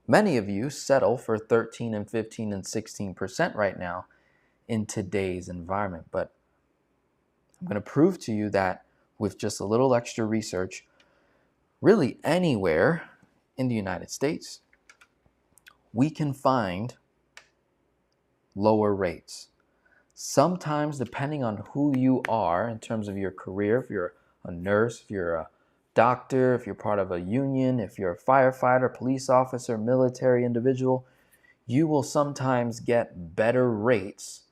Many of you settle for 13 and 15 and 16% right now in today's environment, but I'm going to prove to you that with just a little extra research, really anywhere in the United States, we can find lower rates. Sometimes, depending on who you are in terms of your career, if you're a nurse, if you're a doctor, if you're part of a union, if you're a firefighter, police officer, military individual, you will sometimes get better rates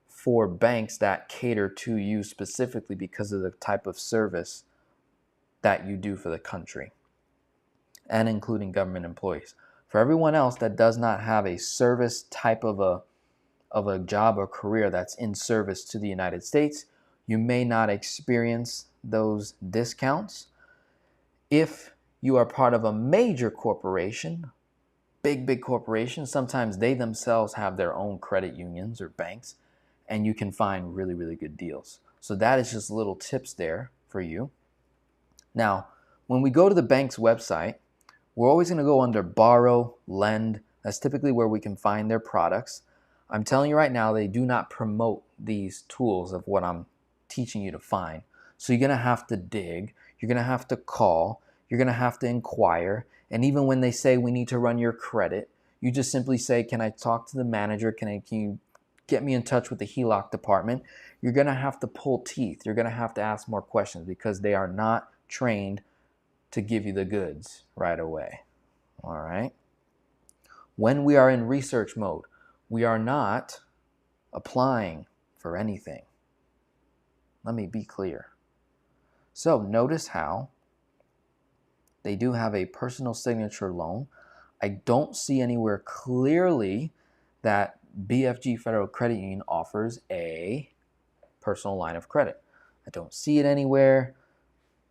for banks that cater to you specifically because of the type of service that you do for the country, and including government employees. For everyone else that does not have a service type of a job or career that's in service to the United States, you may not experience those discounts. If you are part of a major corporation, big corporations, sometimes they themselves have their own credit unions or banks, and you can find really good deals. So that is just little tips there for you. Now, when we go to the bank's website, we're always going to go under borrow, lend. That's typically where we can find their products. I'm telling you right now, they do not promote these tools of what I'm teaching you to find. So you're going to have to dig. You're going to have to call. You're going to have to inquire. And even when they say we need to run your credit, you just simply say, can I talk to the manager? Can you get me in touch with the HELOC department? You're going to have to pull teeth. You're going to have to ask more questions because they are not trained to give you the goods right away. All right. When we are in research mode, we are not applying for anything. Let me be clear. So notice how they do have a personal signature loan. I don't see anywhere clearly that BFG Federal Credit Union offers a personal line of credit. I don't see it anywhere.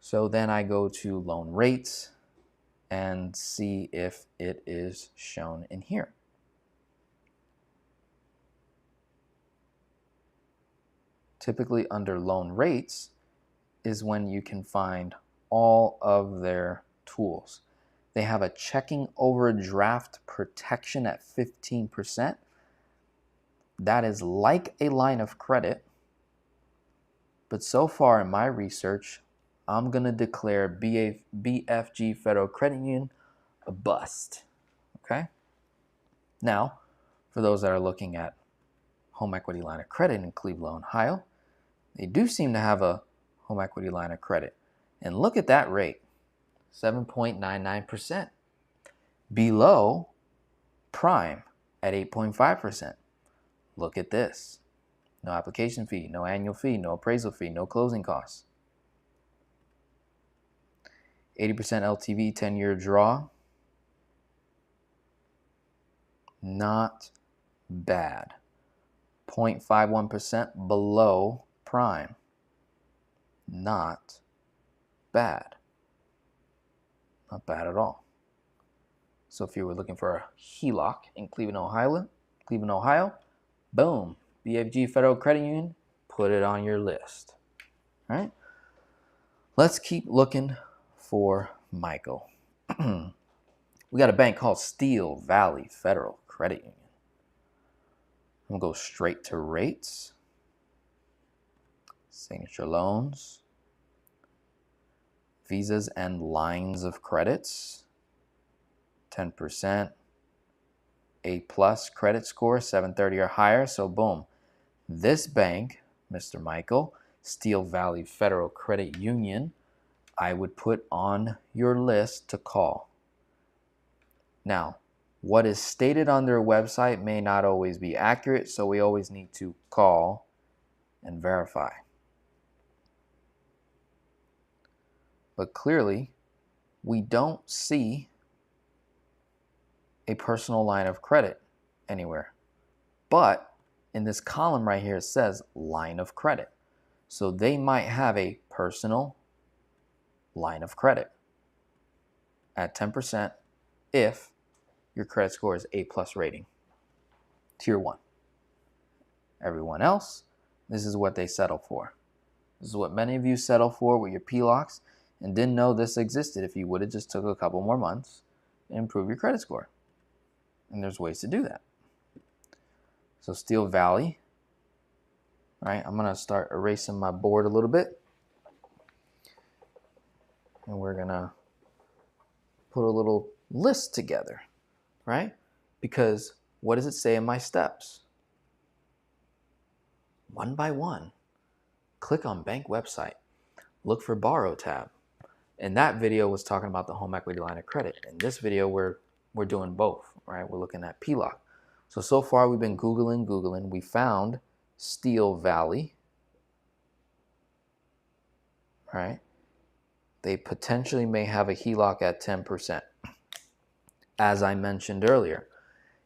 So then I go to loan rates and see if it is shown in here. Typically under loan rates is when you can find all of their tools. They have a checking overdraft protection at 15%. That is like a line of credit. But so far in my research, I'm going to declare BFG Federal Credit Union a bust. Okay? Now, for those that are looking at home equity line of credit in Cleveland, Ohio, they do seem to have a home equity line of credit. And look at that rate, 7.99%. Below prime at 8.5%. Look at this. No application fee, no annual fee, no appraisal fee, no closing costs. 80% LTV, 10-year draw. Not bad. 0.51% below prime. Not bad. Not bad at all. So if you were looking for a HELOC in Cleveland, Ohio, boom, BFG Federal Credit Union, put it on your list. All right? Let's keep looking for Michael. We got a bank called Steel Valley Federal Credit Union. I'm going to go straight to rates, signature loans, visas and lines of credits, 10%, A+ credit score, 730 or higher. So boom, this bank, Mr. Michael, Steel Valley Federal Credit Union, I would put on your list to call. Now, what is stated on their website may not always be accurate, so we always need to call and verify. But clearly, we don't see a personal line of credit anywhere. But in this column right here, it says line of credit. So they might have a personal line of credit at 10% if your credit score is A+ rating, tier 1. Everyone else, this is what they settle for. This is what many of you settle for with your PLOCs and didn't know this existed if you would have just took a couple more months and improve your credit score. And there's ways to do that. So Steel Valley, all right, I'm going to start erasing my board a little bit. And we're going to put a little list together, right? Because what does it say in my steps? One by one, click on bank website, look for borrow tab. And that video was talking about the home equity line of credit. In this video, we're we're doing both, right? We're looking at PLOC. So far we've been Googling. We found Steel Valley, right? They potentially may have a HELOC at 10%. As I mentioned earlier,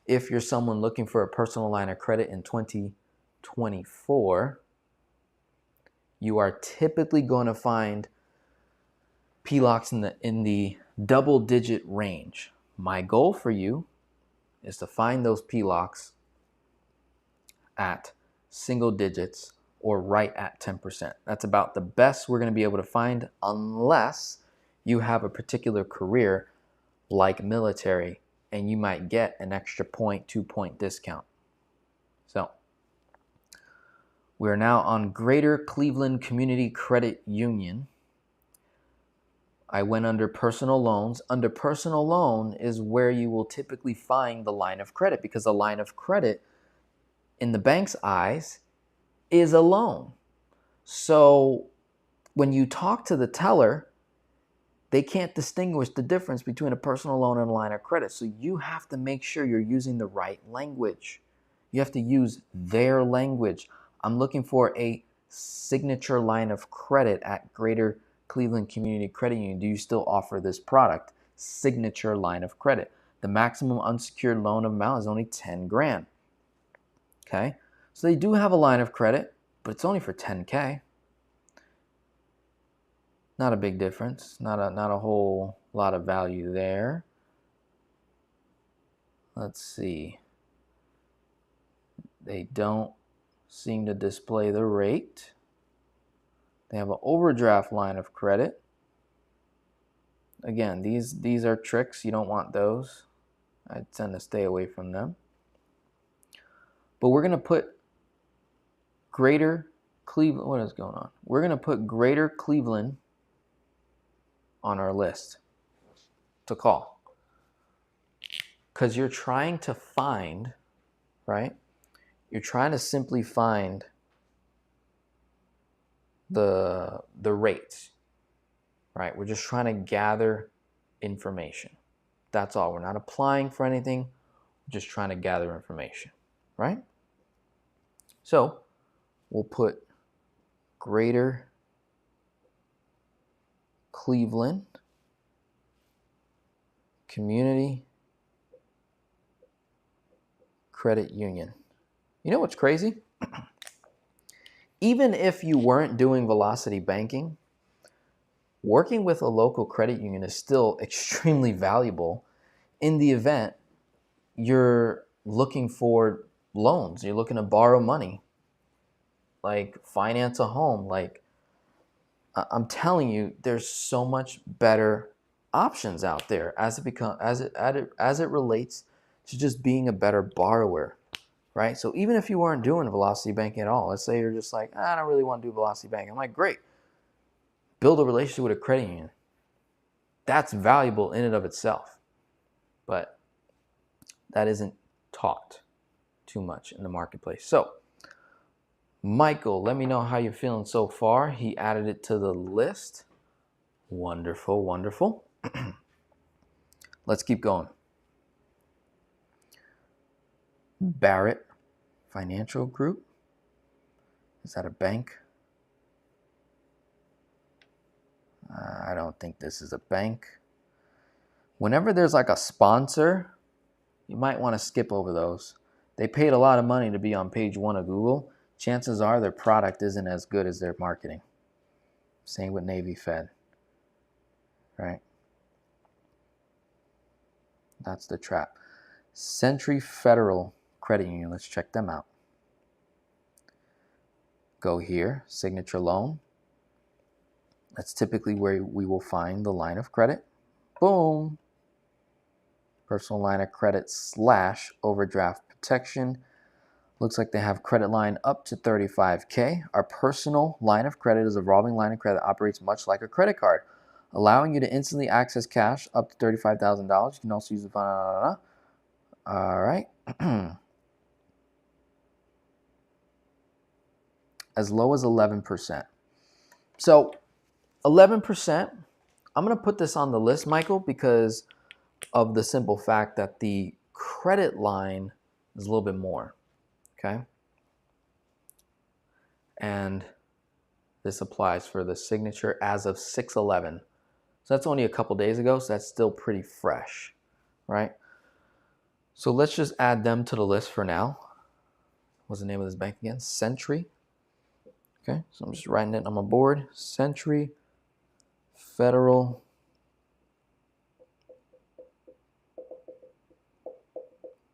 if you're someone looking for a personal line of credit in 2024, you are typically going to find PLOCs in the double-digit range. My goal for you is to find those PLOCs at single digits or right at 10%. That's about the best we're going to be able to find, unless you have a particular career like military and you might get an extra 2-point discount. So we're now on Greater Cleveland Community Credit Union. I went under personal loans. Under personal loan is where you will typically find the line of credit, because a line of credit in the bank's eyes is a loan. So when you talk to the teller, they can't distinguish the difference between a personal loan and a line of credit. So you have to make sure you're using the right language. You have to use their language. I'm looking for a signature line of credit at Greater Cleveland Community Credit Union. Do you still offer this product? Signature line of credit. The maximum unsecured loan amount is only 10 grand. Okay, so they do have a line of credit, but it's only for 10K. Not a big difference. Not a whole lot of value there. Let's see. They don't seem to display the rate. They have an overdraft line of credit. Again, these are tricks. You don't want those. I tend to stay away from them. But we're going to put Greater Cleveland. What is going on? We're going to put Greater Cleveland on our list to call, because you're trying to find, right? You're trying to simply find the rates, right? We're just trying to gather information. That's all. We're not applying for anything. We're just trying to gather information, right? So we'll put Greater Cleveland Community Credit Union. You know what's crazy? Even if you weren't doing velocity banking, working with a local credit union is still extremely valuable in the event you're looking for loans, you're looking to borrow money, like finance a home. Like, I'm telling you, there's so much better options out there as it relates to just being a better borrower, right? So even if you weren't doing velocity banking at all, let's say you're just like, I don't really want to do velocity banking. I'm like, great. Build a relationship with a credit union. That's valuable in and of itself. But that isn't taught too much in the marketplace. So Michael, let me know how you're feeling so far. He added it to the list. Wonderful, wonderful. Let's keep going. Barrett Financial Group. Is that a bank? I don't think this is a bank. Whenever there's like a sponsor, you might want to skip over those. They paid a lot of money to be on page 1 of Google. Chances are their product isn't as good as their marketing. Same with Navy Fed, right? That's the trap. Century Federal Credit Union, let's check them out. Go here, signature loan. That's typically where we will find the line of credit. Boom. Personal line of credit / overdraft protection. Looks like they have credit line up to $35K. Our personal line of credit is a revolving line of credit that operates much like a credit card, allowing you to instantly access cash up to $35,000. You can also use the fund. All right. As low as 11%. So 11%, I'm going to put this on the list, Michael, because of the simple fact that the credit line is a little bit more, okay? And this applies for the signature as of 6/11. So that's only a couple days ago, so that's still pretty fresh, right? So let's just add them to the list for now. What's the name of this bank again? Century. Okay, so I'm just writing it on my board. Century Federal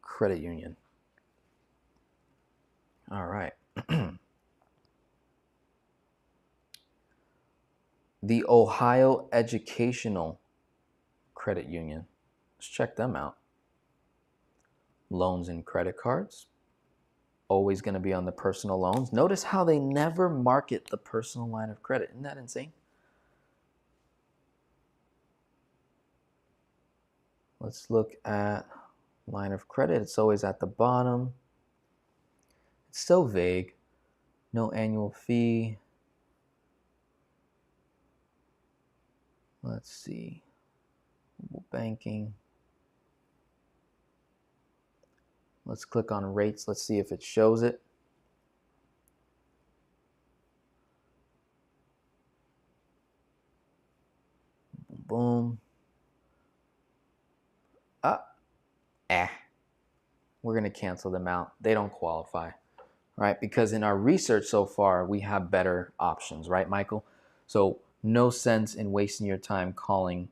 Credit Union. All right. The Ohio Educational Credit Union. Let's check them out. Loans and credit cards. Always going to be on the personal loans. Notice how they never market the personal line of credit. Isn't that insane? Let's look at line of credit. It's always at the bottom. It's so vague. No annual fee. Let's see. Banking. Let's click on rates. Let's see if it shows it. Boom. We're going to cancel them out. They don't qualify, right? Because in our research so far, we have better options, right, Michael? So no sense in wasting your time calling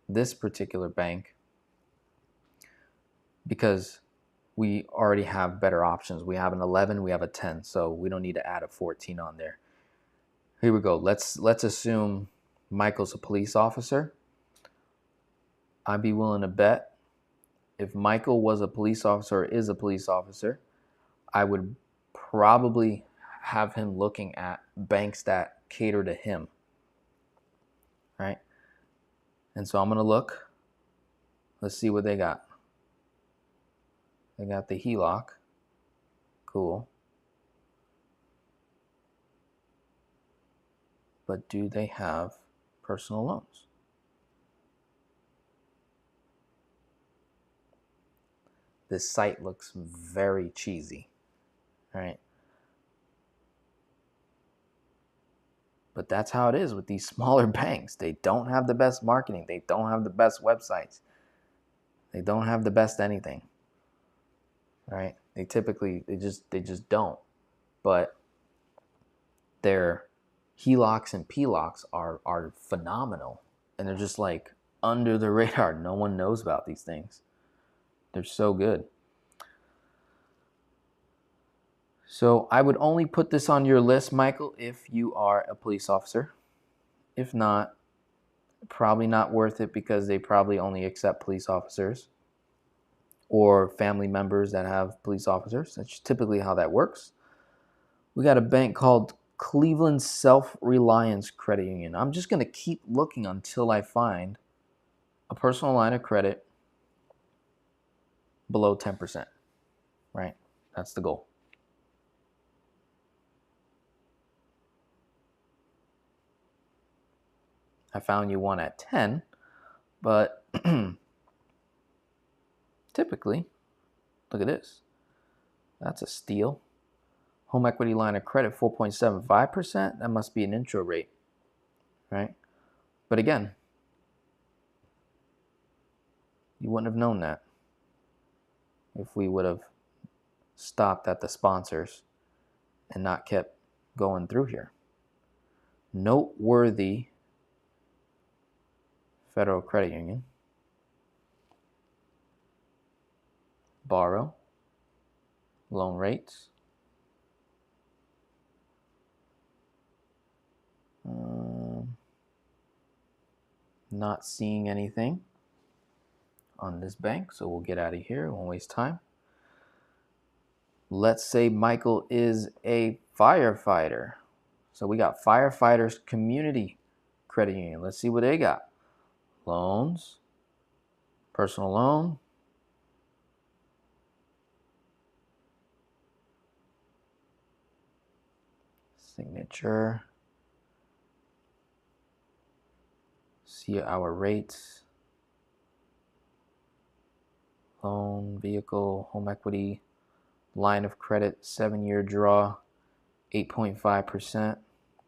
this particular bank because we already have better options. We have an 11, we have a 10, so we don't need to add a 14 on there. Here we go. Let's assume Michael's a police officer. I'd be willing to bet if Michael was a police officer or is a police officer, I would probably have him looking at banks that cater to him, right? And so I'm going to look. Let's see what they got. They got the HELOC. Cool. But do they have personal loans? This site looks very cheesy, right? But that's how it is with these smaller banks. They don't have the best marketing. They don't have the best websites. They don't have the best anything, right? They just don't. But their HELOCs and PLOCs are phenomenal. And they're just like under the radar. No one knows about these things. They're so good. So I would only put this on your list, Michael, if you are a police officer. If not, probably not worth it because they probably only accept police officers or family members that have police officers. That's typically how that works. We got a bank called Cleveland Self-Reliance Credit Union. I'm just going to keep looking until I find a personal line of credit below 10%, right? That's the goal. I found you one at 10, but typically, look at this. That's a steal. Home equity line of credit, 4.75%. That must be an intro rate, right? But again, you wouldn't have known that if we would have stopped at the sponsors and not kept going through here. Noteworthy Federal Credit Union. Borrow. Loan rates. Not seeing anything on this bank, so we'll get out of here. Won't waste time. Let's say Michael is a firefighter. So we got Firefighters Community Credit Union. Let's see what they got. Loans. Personal loan. Signature. See our rates. loan, vehicle, home equity, line of credit, 7-year draw, 8.5%.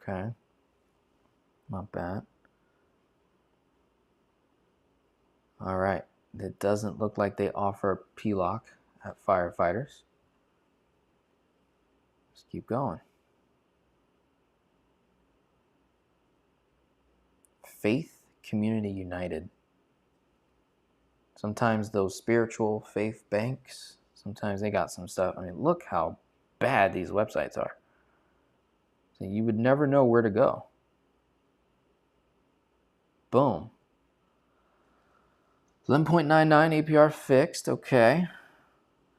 Okay, not bad. All right, it doesn't look like they offer HELOC at firefighters. Let's keep going. Faith Community United. Sometimes those spiritual faith banks, sometimes they got some stuff. I mean, look how bad these websites are. So you would never know where to go. Boom. 11.99 APR fixed. Okay.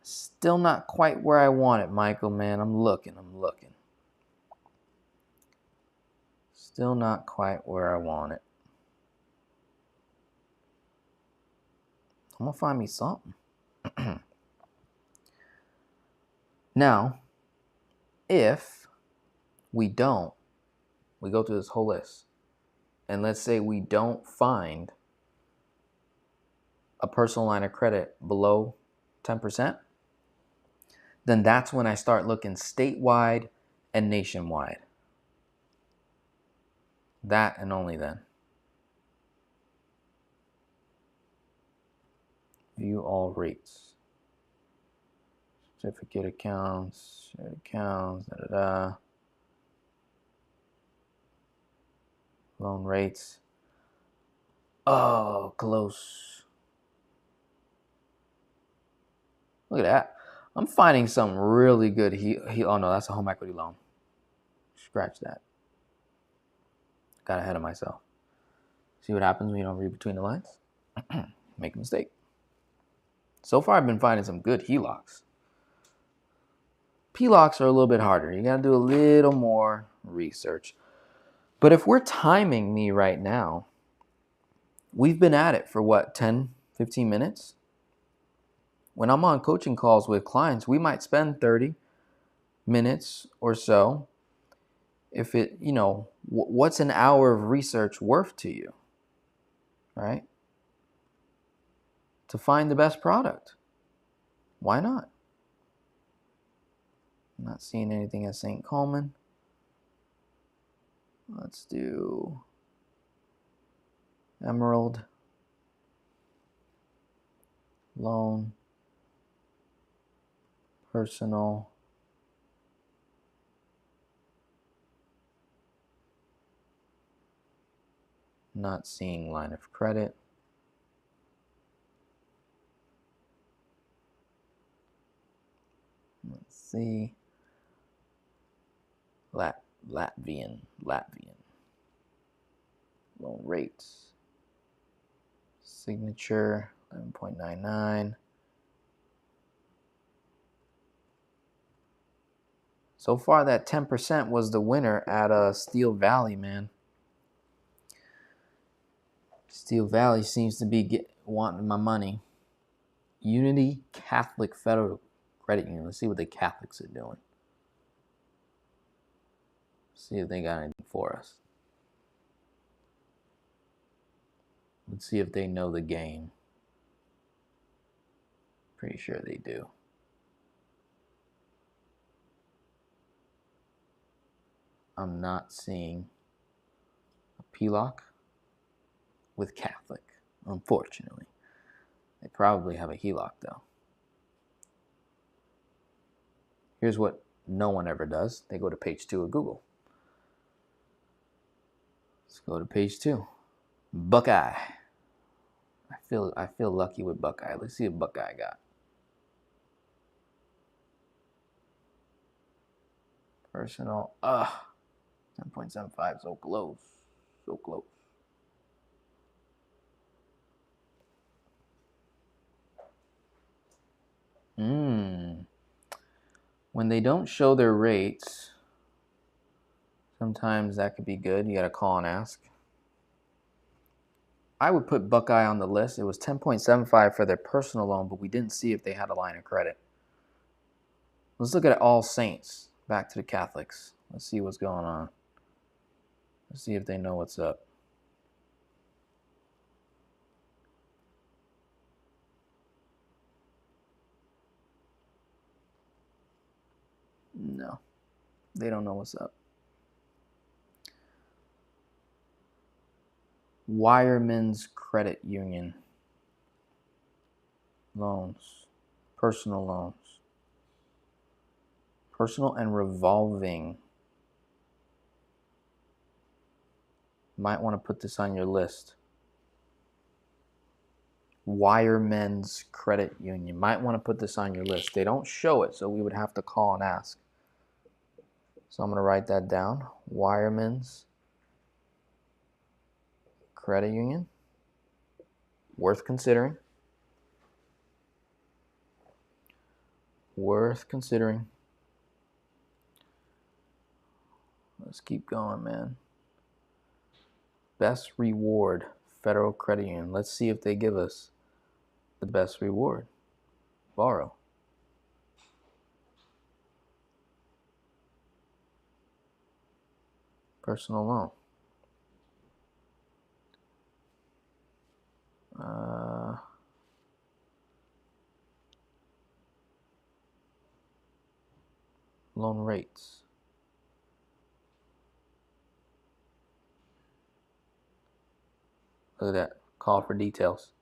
Still not quite where I want it, Michael, man. I'm looking. Still not quite where I want it. I'm going to find me something. Now, if we go through this whole list, and let's say we don't find a personal line of credit below 10%, then that's when I start looking statewide and nationwide. That and only then. View all rates. Certificate accounts, shared accounts, Loan rates. Oh, close. Look at that. I'm finding some really good oh no, that's a home equity loan. Scratch that. Got ahead of myself. See what happens when you don't read between the lines? Make a mistake. So far, I've been finding some good HELOCs. HELOCs are a little bit harder. You got to do a little more research. But if we're timing me right now, we've been at it for what, 10, 15 minutes? When I'm on coaching calls with clients, we might spend 30 minutes or so. If it, what's an hour of research worth to you, right? To find the best product. Why not? I'm not seeing anything at St. Coleman. Let's do Emerald. Loan. Personal. Not seeing line of credit. Let's see. Latvian. Loan rates. Signature, 11.99. So far, that 10% was the winner at Steel Valley, man. Steel Valley seems to be wanting my money. Unity Catholic Federal Credit Union. Let's see what the Catholics are doing. See if they got anything for us. Let's see if they know the game. Pretty sure they do. I'm not seeing a HELOC with Catholic, unfortunately. They probably have a HELOC though. Here's what no one ever does. They go to page 2 of Google. Let's go to page 2. Buckeye. I feel lucky with Buckeye. Let's see what Buckeye got. Personal. 10.75. So close. So close. When they don't show their rates, sometimes that could be good. You got to call and ask. I would put Buckeye on the list. It was 10.75 for their personal loan, but we didn't see if they had a line of credit. Let's look at All Saints. Back to the Catholics. Let's see what's going on. Let's see if they know what's up. No, they don't know what's up. Wireman's Credit Union. Loans. Personal loans. Personal and revolving. Might want to put this on your list. Wireman's Credit Union. Might want to put this on your list. They don't show it, so we would have to call and ask. So I'm going to write that down. Wireman's Credit Union. Worth considering. Worth considering. Let's keep going, man. Best reward, Federal Credit Union. Let's see if they give us the best reward. Borrow. Personal loan. Loan rates. Look at that. Call for details.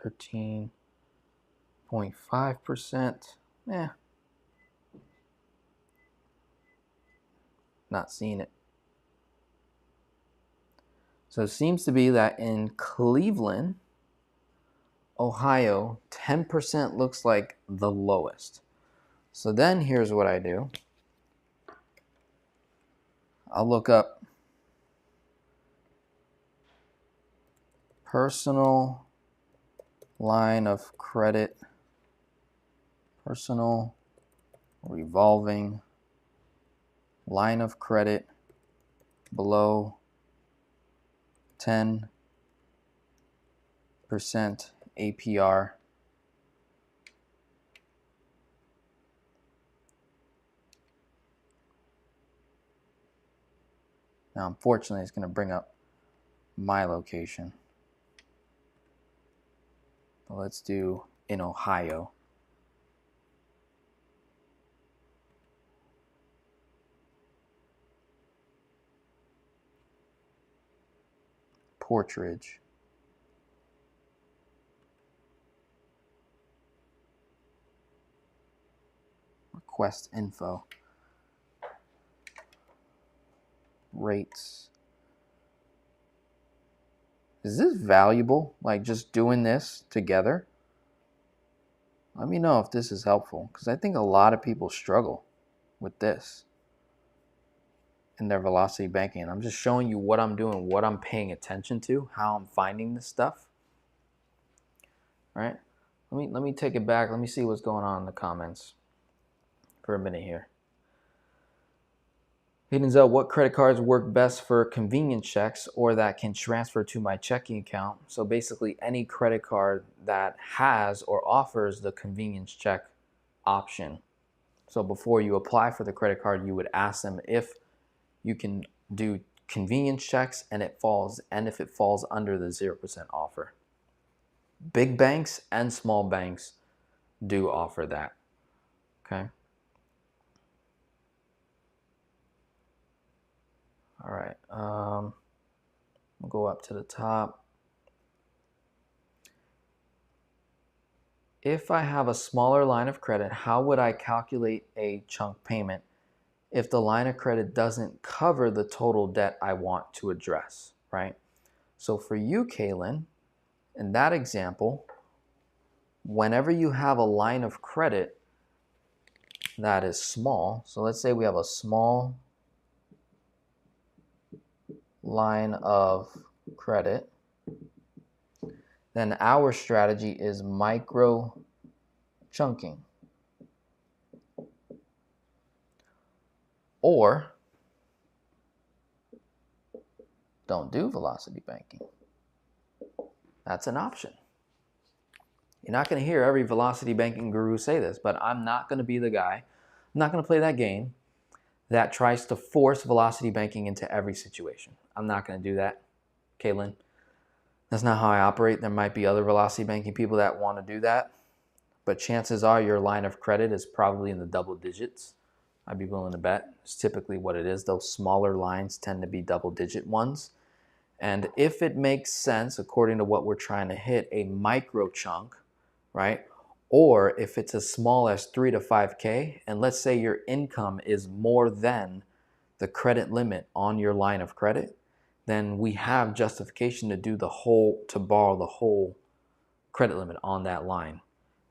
13.5%. Not seeing it. So it seems to be that in Cleveland, Ohio, 10% looks like the lowest. So then here's what I do. I'll look up personal line of credit, personal revolving line of credit below 10% APR. Now, unfortunately, it's going to bring up my location. Let's do in Ohio. Portridge. Request info. Rates. Is this valuable? Like just doing this together? Let me know if this is helpful, because I think a lot of people struggle with this in their velocity banking. And I'm just showing you what I'm doing, what I'm paying attention to, how I'm finding this stuff. All right? Let me take it back. Let me see what's going on in the comments for a minute here. Hey Denzel, what credit cards work best for convenience checks or that can transfer to my checking account? So basically any credit card that has or offers the convenience check option. So before you apply for the credit card, you would ask them if you can do convenience checks and if it falls under the 0% offer. Big banks and small banks do offer that. Okay. All right, we'll go up to the top. If I have a smaller line of credit, how would I calculate a chunk payment if the line of credit doesn't cover the total debt I want to address, right? So for you, Kaylin, in that example, whenever you have a line of credit that is small, so let's say we have a small line of credit, then our strategy is micro chunking. Or don't do velocity banking. That's an option. You're not going to hear every velocity banking guru say this, but I'm not going to be the guy. I'm not going to play that game that tries to force velocity banking into every situation. I'm not going to do that, Kaylin. That's not how I operate. There might be other velocity banking people that want to do that, but chances are your line of credit is probably in the double digits. I'd be willing to bet. It's typically what it is. Those smaller lines tend to be double-digit ones. And if it makes sense, according to what we're trying to hit, a micro chunk, right? Or if it's as small as 3 to 5K, and let's say your income is more than the credit limit on your line of credit, then we have justification to borrow the whole credit limit on that line,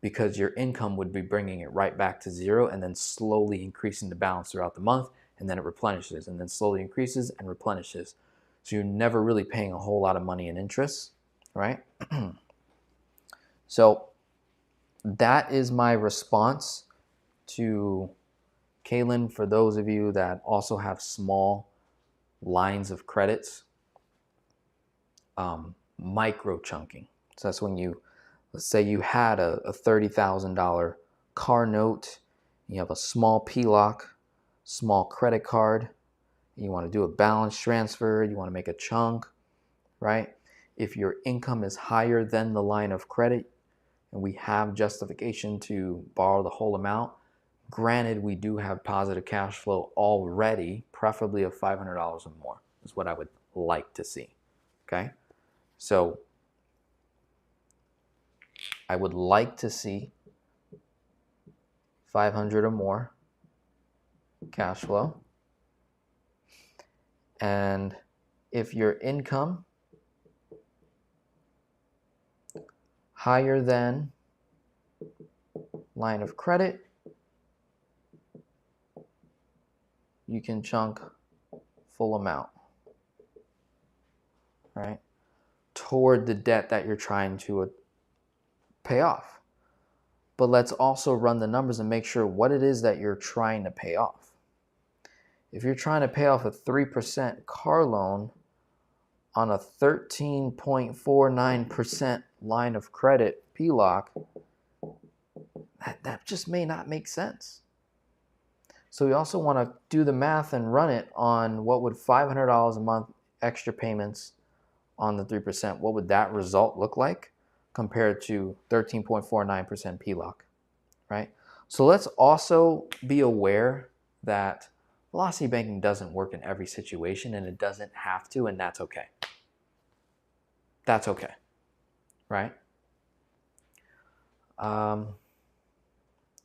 because your income would be bringing it right back to zero and then slowly increasing the balance throughout the month, and then it replenishes and then slowly increases and replenishes. So you're never really paying a whole lot of money in interest, right? So that is my response to Kaylin. For those of you that also have small lines of credits, micro chunking. So that's when let's say you had a $30,000 car note, you have a small PLOC, small credit card, you want to do a balance transfer, you want to make a chunk, right? If your income is higher than the line of credit and we have justification to borrow the whole amount, granted, we do have positive cash flow already, preferably of $500 or more is what I would like to see, okay? So I would like to see 500 or more cash flow. And if your income higher than line of credit, you can chunk full amount, right, toward the debt that you're trying to pay off. But let's also run the numbers and make sure what it is that you're trying to pay off. If you're trying to pay off a 3% car loan on a 13.49% line of credit PLOC, that just may not make sense. So we also want to do the math and run it on what would $500 a month extra payments on the 3%, what would that result look like compared to 13.49% PLOC, right? So let's also be aware that velocity banking doesn't work in every situation, and it doesn't have to, and that's okay. That's okay, right?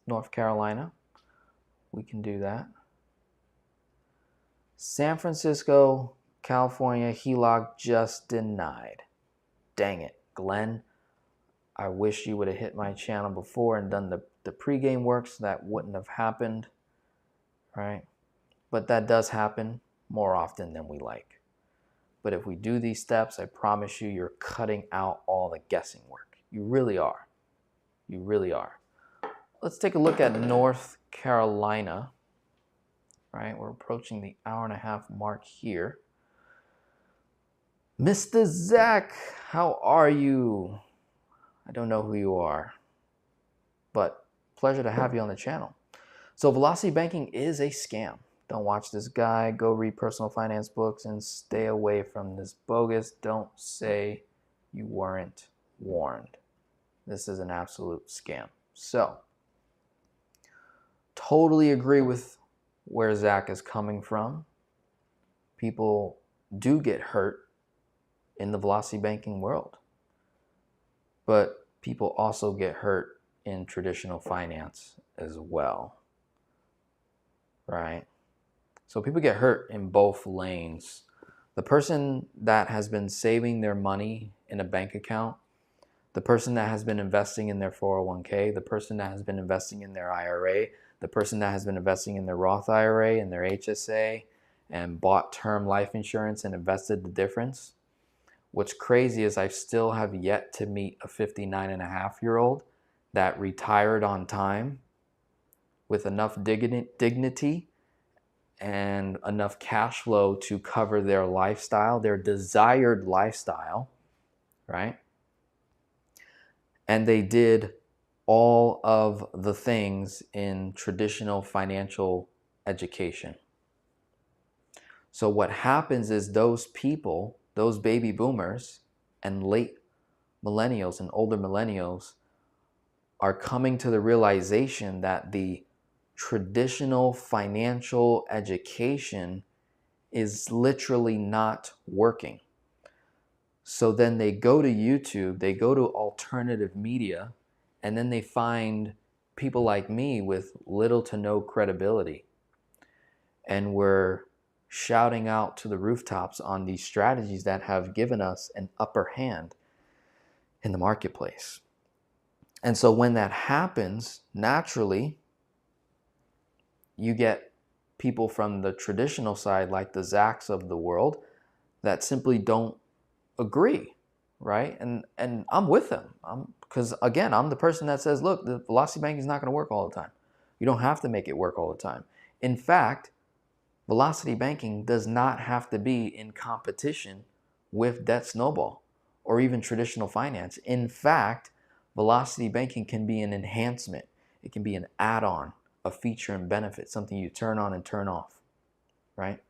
North Carolina, we can do that. San Francisco, California, HELOC just denied. Dang it, Glenn. I wish you would have hit my channel before and done the pregame work, so that wouldn't have happened, right? But that does happen more often than we like. But if we do these steps, I promise you, you're cutting out all the guessing work. You really are. You really are. Let's take a look at North Carolina, right? We're approaching the hour-and-a-half mark here. Mr. Zach, how are you? I don't know who you are, but pleasure to have you on the channel. So velocity banking is a scam. Don't watch this guy. Go read personal finance books and stay away from this bogus. Don't say you weren't warned. This is an absolute scam. So, totally agree with where Zach is coming from. People do get hurt in the velocity banking world, but people also get hurt in traditional finance as well, right? So people get hurt in both lanes. The person that has been saving their money in a bank account, the person that has been investing in their 401k, the person that has been investing in their IRA, the person that has been investing in their Roth IRA and their HSA and bought term life insurance and invested the difference. What's crazy is I still have yet to meet a 59-and-a-half-year-old that retired on time with enough dignity and enough cash flow to cover their lifestyle, their desired lifestyle, right? And they did all of the things in traditional financial education. So what happens is those people, those baby boomers and late millennials and older millennials, are coming to the realization that the traditional financial education is literally not working. So then they go to YouTube, they go to alternative media, and then they find people like me with little to no credibility. And we're shouting out to the rooftops on these strategies that have given us an upper hand in the marketplace. And so when that happens, naturally, you get people from the traditional side, like the Zacks of the world, that simply don't agree, right? And I'm with them. Because again, I'm the person that says, look, the velocity banking is not going to work all the time. You don't have to make it work all the time. In fact, velocity banking does not have to be in competition with debt snowball or even traditional finance. In fact, velocity banking can be an enhancement. It can be an add-on, a feature and benefit, something you turn on and turn off, right?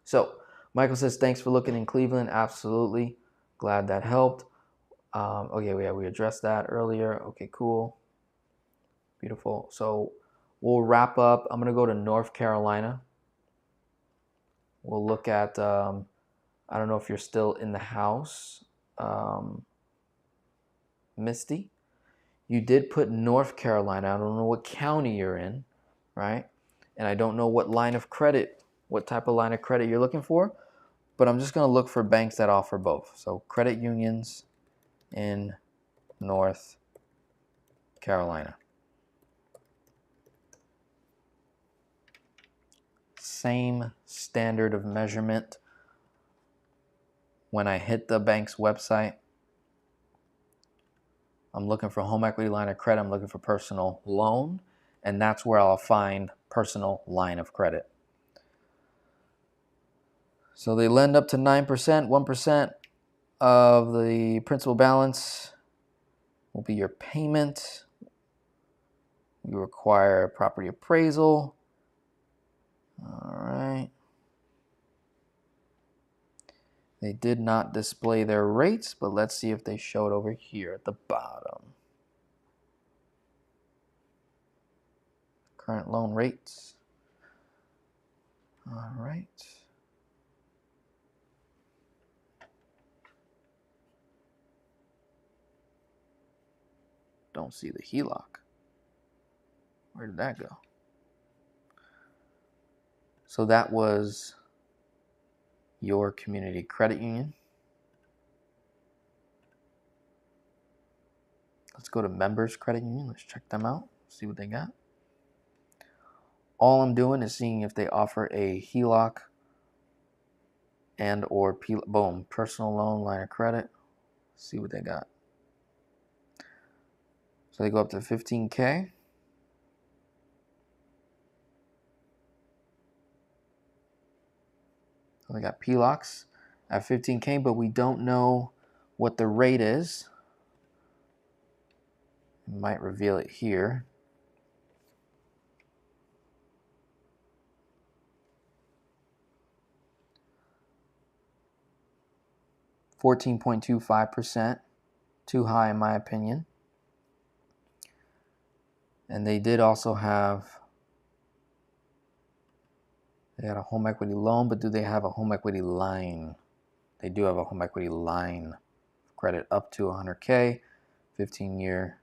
So Michael says, thanks for looking in Cleveland. Absolutely. Glad that helped. Okay, we addressed that earlier. Okay, cool. Beautiful. So we'll wrap up. I'm going to go to North Carolina. We'll look at, I don't know if you're still in the house, Misty. You did put North Carolina. I don't know what county you're in, right? And I don't know what line of credit, what type of line of credit you're looking for, but I'm just going to look for banks that offer both. So credit unions in North Carolina. Same standard of measurement. When I hit the bank's website, I'm looking for home equity line of credit. I'm looking for personal loan, and that's where I'll find personal line of credit. So they lend up to 9%, 1% of the principal balance will be your payment. You require property appraisal. All right. They did not display their rates, but let's see if they show it over here at the bottom. Current loan rates. All right. Don't see the HELOC. Where did that go? So that was your community credit union. Let's go to members credit union. Let's check them out. See what they got. All I'm doing is seeing if they offer a HELOC and or boom, personal loan line of credit. See what they got. So they go up to 15K. So they got PLOCs at 15K, but we don't know what the rate is. I might reveal it here. $14.25%, too high in my opinion. And they did also have, they had a home equity loan, but do they have a home equity line? They do have a home equity line credit up to 100K, 15-year.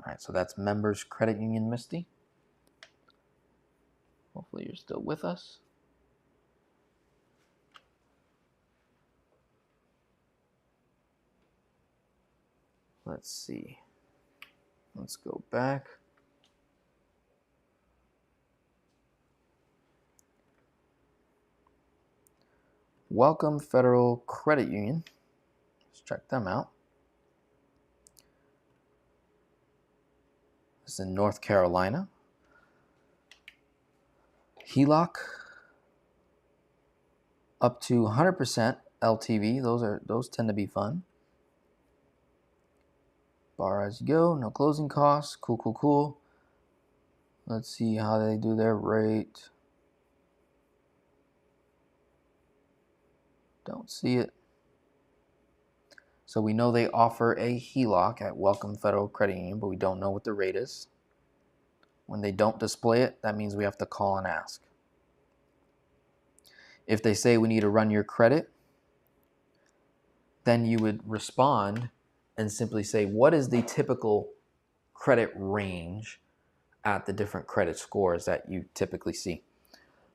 All right, so that's Members Credit Union, Misty. Hopefully you're still with us. Let's see. Let's go back. Welcome Federal Credit Union. Let's check them out. This is in North Carolina. HELOC up to 100% LTV. Those tend to be fun. Borrow as you go, no closing costs. Cool, cool, cool. Let's see how they do their rate. Don't see it. So we know they offer a HELOC at Welcome Federal Credit Union, but we don't know what the rate is. When they don't display it, that means we have to call and ask. If they say we need to run your credit, then you would respond and simply say, what is the typical credit range at the different credit scores that you typically see?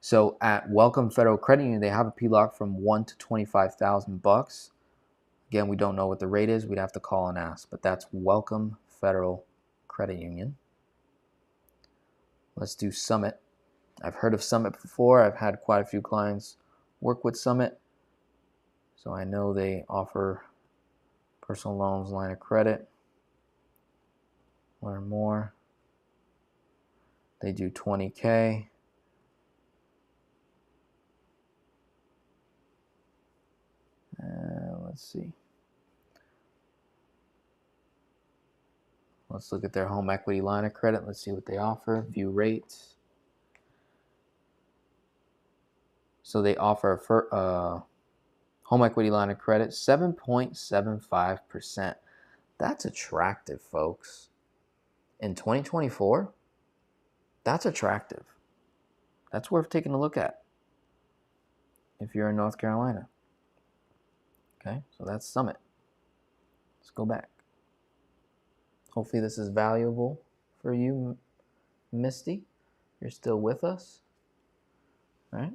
So at Welcome Federal Credit Union, they have a PLOC from $1 to $25,000. Again, we don't know what the rate is. We'd have to call and ask, but that's Welcome Federal Credit Union. Let's do Summit. I've heard of Summit before. I've had quite a few clients work with Summit, so I know they offer personal loans, line of credit. Learn more. They do $20K. Let's see. Let's look at their home equity line of credit. Let's see what they offer. View rates. So they offer a home equity line of credit, 7.75%. That's attractive, folks. In 2024, that's attractive. That's worth taking a look at if you're in North Carolina. Okay, so that's Summit. Let's go back. Hopefully this is valuable for you, Misty. You're still with us, right?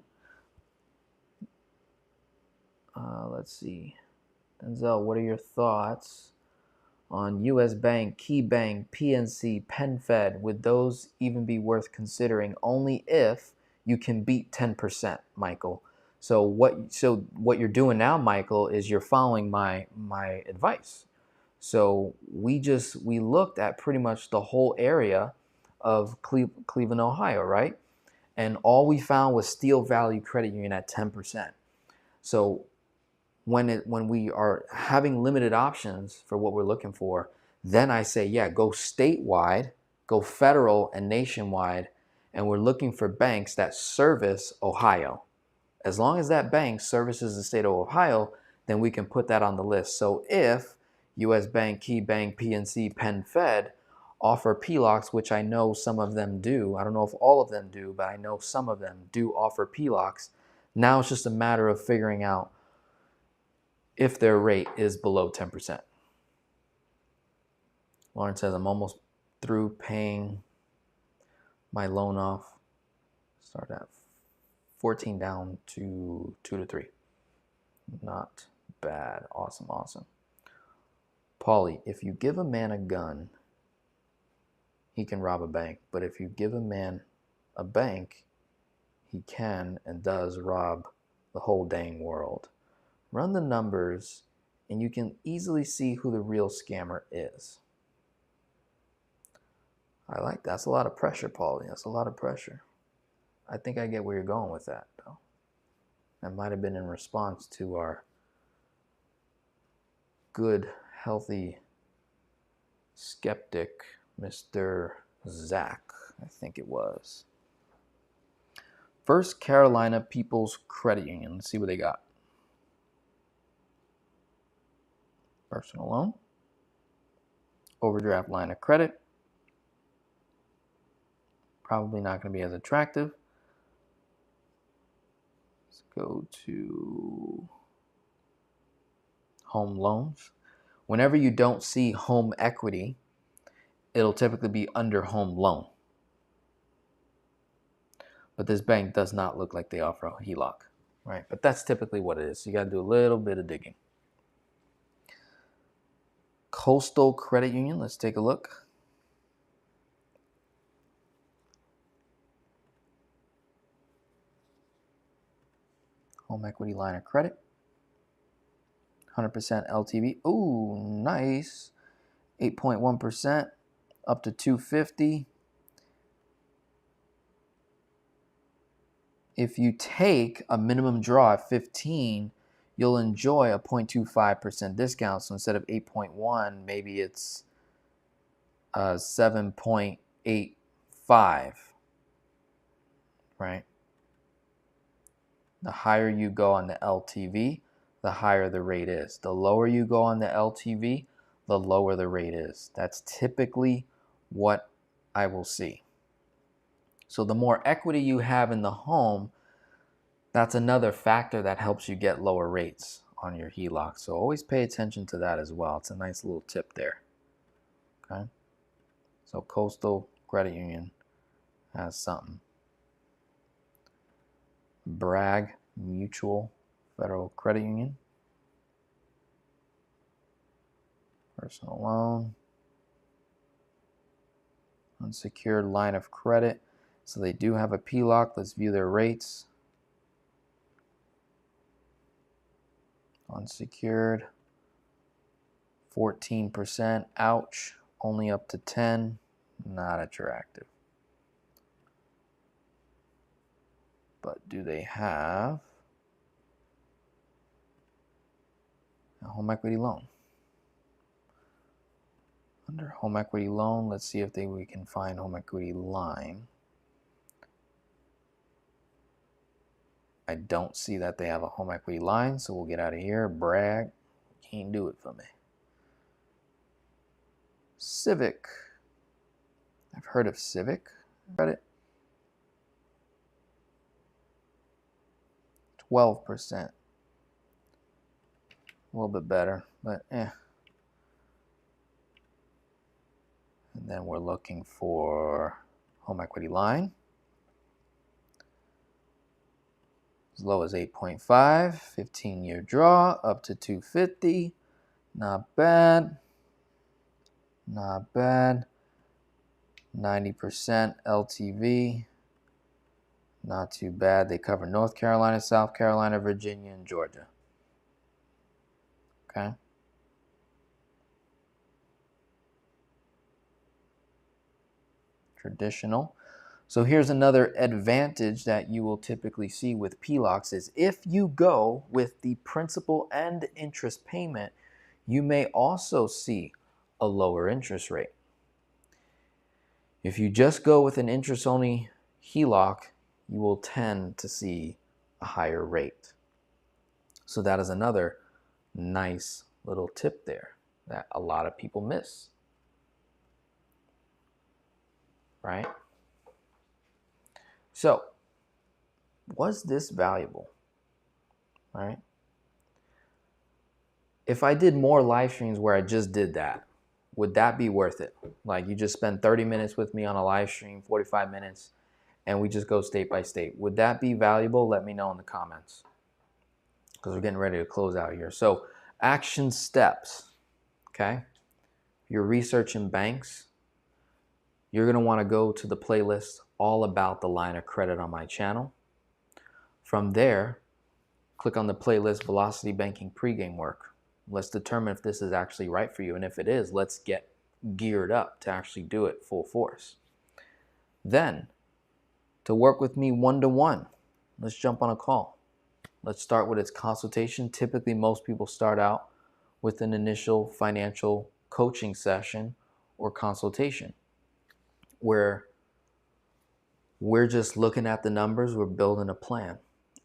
Let's see. Denzel, what are your thoughts on U.S. Bank, Key Bank, PNC, PenFed? Would those even be worth considering? Only if you can beat 10%, Michael. So what you're doing now, Michael, is you're following my advice. So we looked at pretty much the whole area of Cleveland, Ohio, right? And all we found was Steel Valley Credit Union at 10%. So when we are having limited options for what we're looking for, then I say, yeah, go statewide, go federal and nationwide, and we're looking for banks that service Ohio. As long as that bank services the state of Ohio, then we can put that on the list. So if U.S. Bank, Key Bank, PNC, PenFed offer PLOCs, which I know some of them do, I don't know if all of them do, but I know some of them do offer PLOCs. Now it's just a matter of figuring out if their rate is below 10%. Lauren says, I'm almost through paying my loan off. Start at 14 down to 2 to 3. Not bad. Awesome, awesome. Paulie, if you give a man a gun, he can rob a bank. But if you give a man a bank, he can and does rob the whole dang world. Run the numbers, and you can easily see who the real scammer is. I like that. That's a lot of pressure, Paulie. That's a lot of pressure. I think I get where you're going with that, though. That might have been in response to our good, healthy skeptic, Mr. Zach, I think it was. First Carolina People's Credit Union. Let's see what they got. Personal loan, overdraft line of credit, probably not going to be as attractive. Let's go to home loans. Whenever you don't see home equity, it'll typically be under home loan. But this bank does not look like they offer a HELOC, right? But that's typically what it is. So you got to do a little bit of digging. Coastal Credit Union, let's take a look. Home equity line of credit. 100% LTV. Ooh, nice. 8.1% up to 250. If you take a minimum draw at 15, you'll enjoy a 0.25% discount. So instead of 8.1, maybe it's 7.85, right? The higher you go on the LTV, the higher the rate is. The lower you go on the LTV, the lower the rate is. That's typically what I will see. So the more equity you have in the home, that's another factor that helps you get lower rates on your HELOC. So always pay attention to that as well. It's a nice little tip there. Okay. So Coastal Credit Union has something. Bragg Mutual Federal Credit Union. Personal loan. Unsecured line of credit. So they do have a PLOC. Let's view their rates. Unsecured, 14%. Ouch. Only up to 10. Not attractive. But do they have a home equity loan? Under home equity loan, let's see if we can find home equity line. I don't see that they have a home equity line, so we'll get out of here. Bragg, can't do it for me. Civic, I've heard of Civic credit. 12%. A little bit better, but eh. And then we're looking for home equity line. As low as 8.5, 15-year draw, up to 250. Not bad. Not bad. 90% LTV. Not too bad. They cover North Carolina, South Carolina, Virginia, and Georgia. Okay. Traditional. So here's another advantage that you will typically see with PLOCs is if you go with the principal and interest payment, you may also see a lower interest rate. If you just go with an interest-only HELOC, you will tend to see a higher rate. So that is another nice little tip there that a lot of people miss. Right? So, was this valuable? All right. If I did more live streams where I just did that, would that be worth it? Like you just spend 30 minutes with me on a live stream, 45 minutes, and we just go state by state. Would that be valuable? Let me know in the comments because we're getting ready to close out here. So, action steps, okay? You're researching banks. You're going to want to go to the playlist all about the line of credit on my channel. From there, click on the playlist Velocity Banking Pregame Work. Let's determine if this is actually right for you. And if it is, let's get geared up to actually do it full force. Then, to work with me one-to-one, let's jump on a call. Let's start with its consultation. Typically, most people start out with an initial financial coaching session or consultation where we're just looking at the numbers, we're building a plan.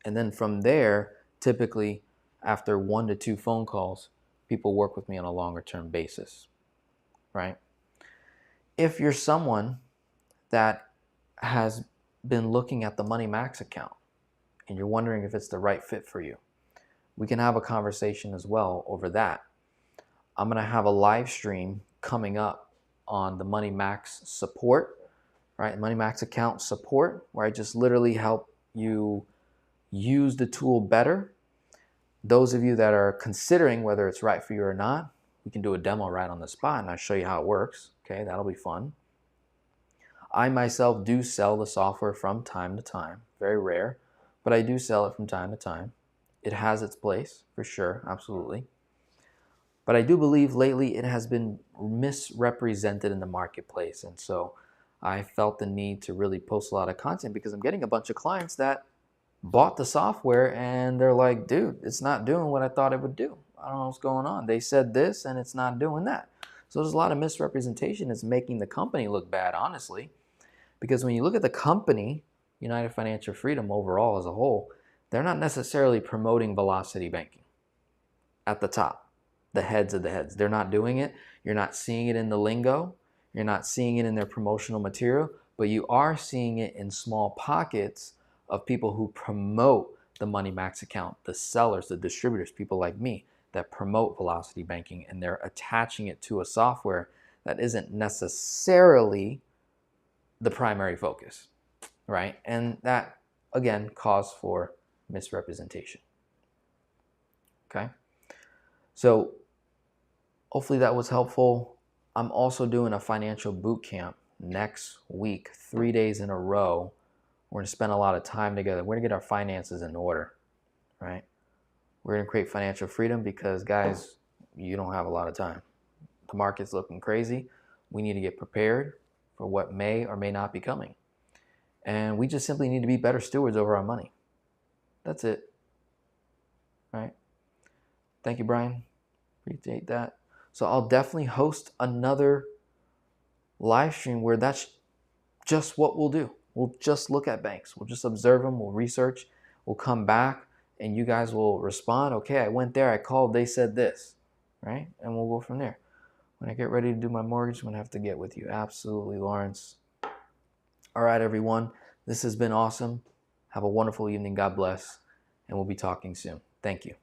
And then from there, typically after 1 to 2 phone calls, people work with me on a longer term basis, right? If you're someone that has been looking at the Money Max account and you're wondering if it's the right fit for you, we can have a conversation as well over that. I'm gonna have a live stream coming up on the Money Max support, right? Money Max account support, where I just literally help you use the tool better. Those of you that are considering whether it's right for you or not, we can do a demo right on the spot and I'll show you how it works. Okay, that'll be fun. I myself do sell the software from time to time, very rare, but I do sell it from time to time. It has its place for sure, absolutely. But I do believe lately it has been misrepresented in the marketplace. And so I felt the need to really post a lot of content because I'm getting a bunch of clients that bought the software and they're like, dude, it's not doing what I thought it would do. I don't know what's going on. They said this and it's not doing that. So there's a lot of misrepresentation. It's making the company look bad, honestly. Because when you look at the company, United Financial Freedom overall as a whole, they're not necessarily promoting velocity banking. at the top, the heads of the heads. They're not doing it. You're not seeing it in the lingo. You're not seeing it in their promotional material, but you are seeing it in small pockets of people who promote the Money Max account, the sellers, the distributors, people like me that promote velocity banking, and they're attaching it to a software that isn't necessarily the primary focus, right? And that, again, calls for misrepresentation. Okay? So hopefully that was helpful. I'm also doing a financial boot camp next week, 3 days in a row. We're going to spend a lot of time together. We're going to get our finances in order, right? We're going to create financial freedom because, guys, you don't have a lot of time. The market's looking crazy. We need to get prepared for what may or may not be coming. And we just simply need to be better stewards over our money. That's it. Right? Thank you, Brian. Appreciate that. So I'll definitely host another live stream where that's just what we'll do. We'll just look at banks. We'll just observe them. We'll research. We'll come back and you guys will respond. Okay, I went there. I called. They said this. Right? And we'll go from there. When I get ready to do my mortgage, I'm going to have to get with you. Absolutely, Lawrence. All right, everyone. This has been awesome. Have a wonderful evening. God bless. And we'll be talking soon. Thank you.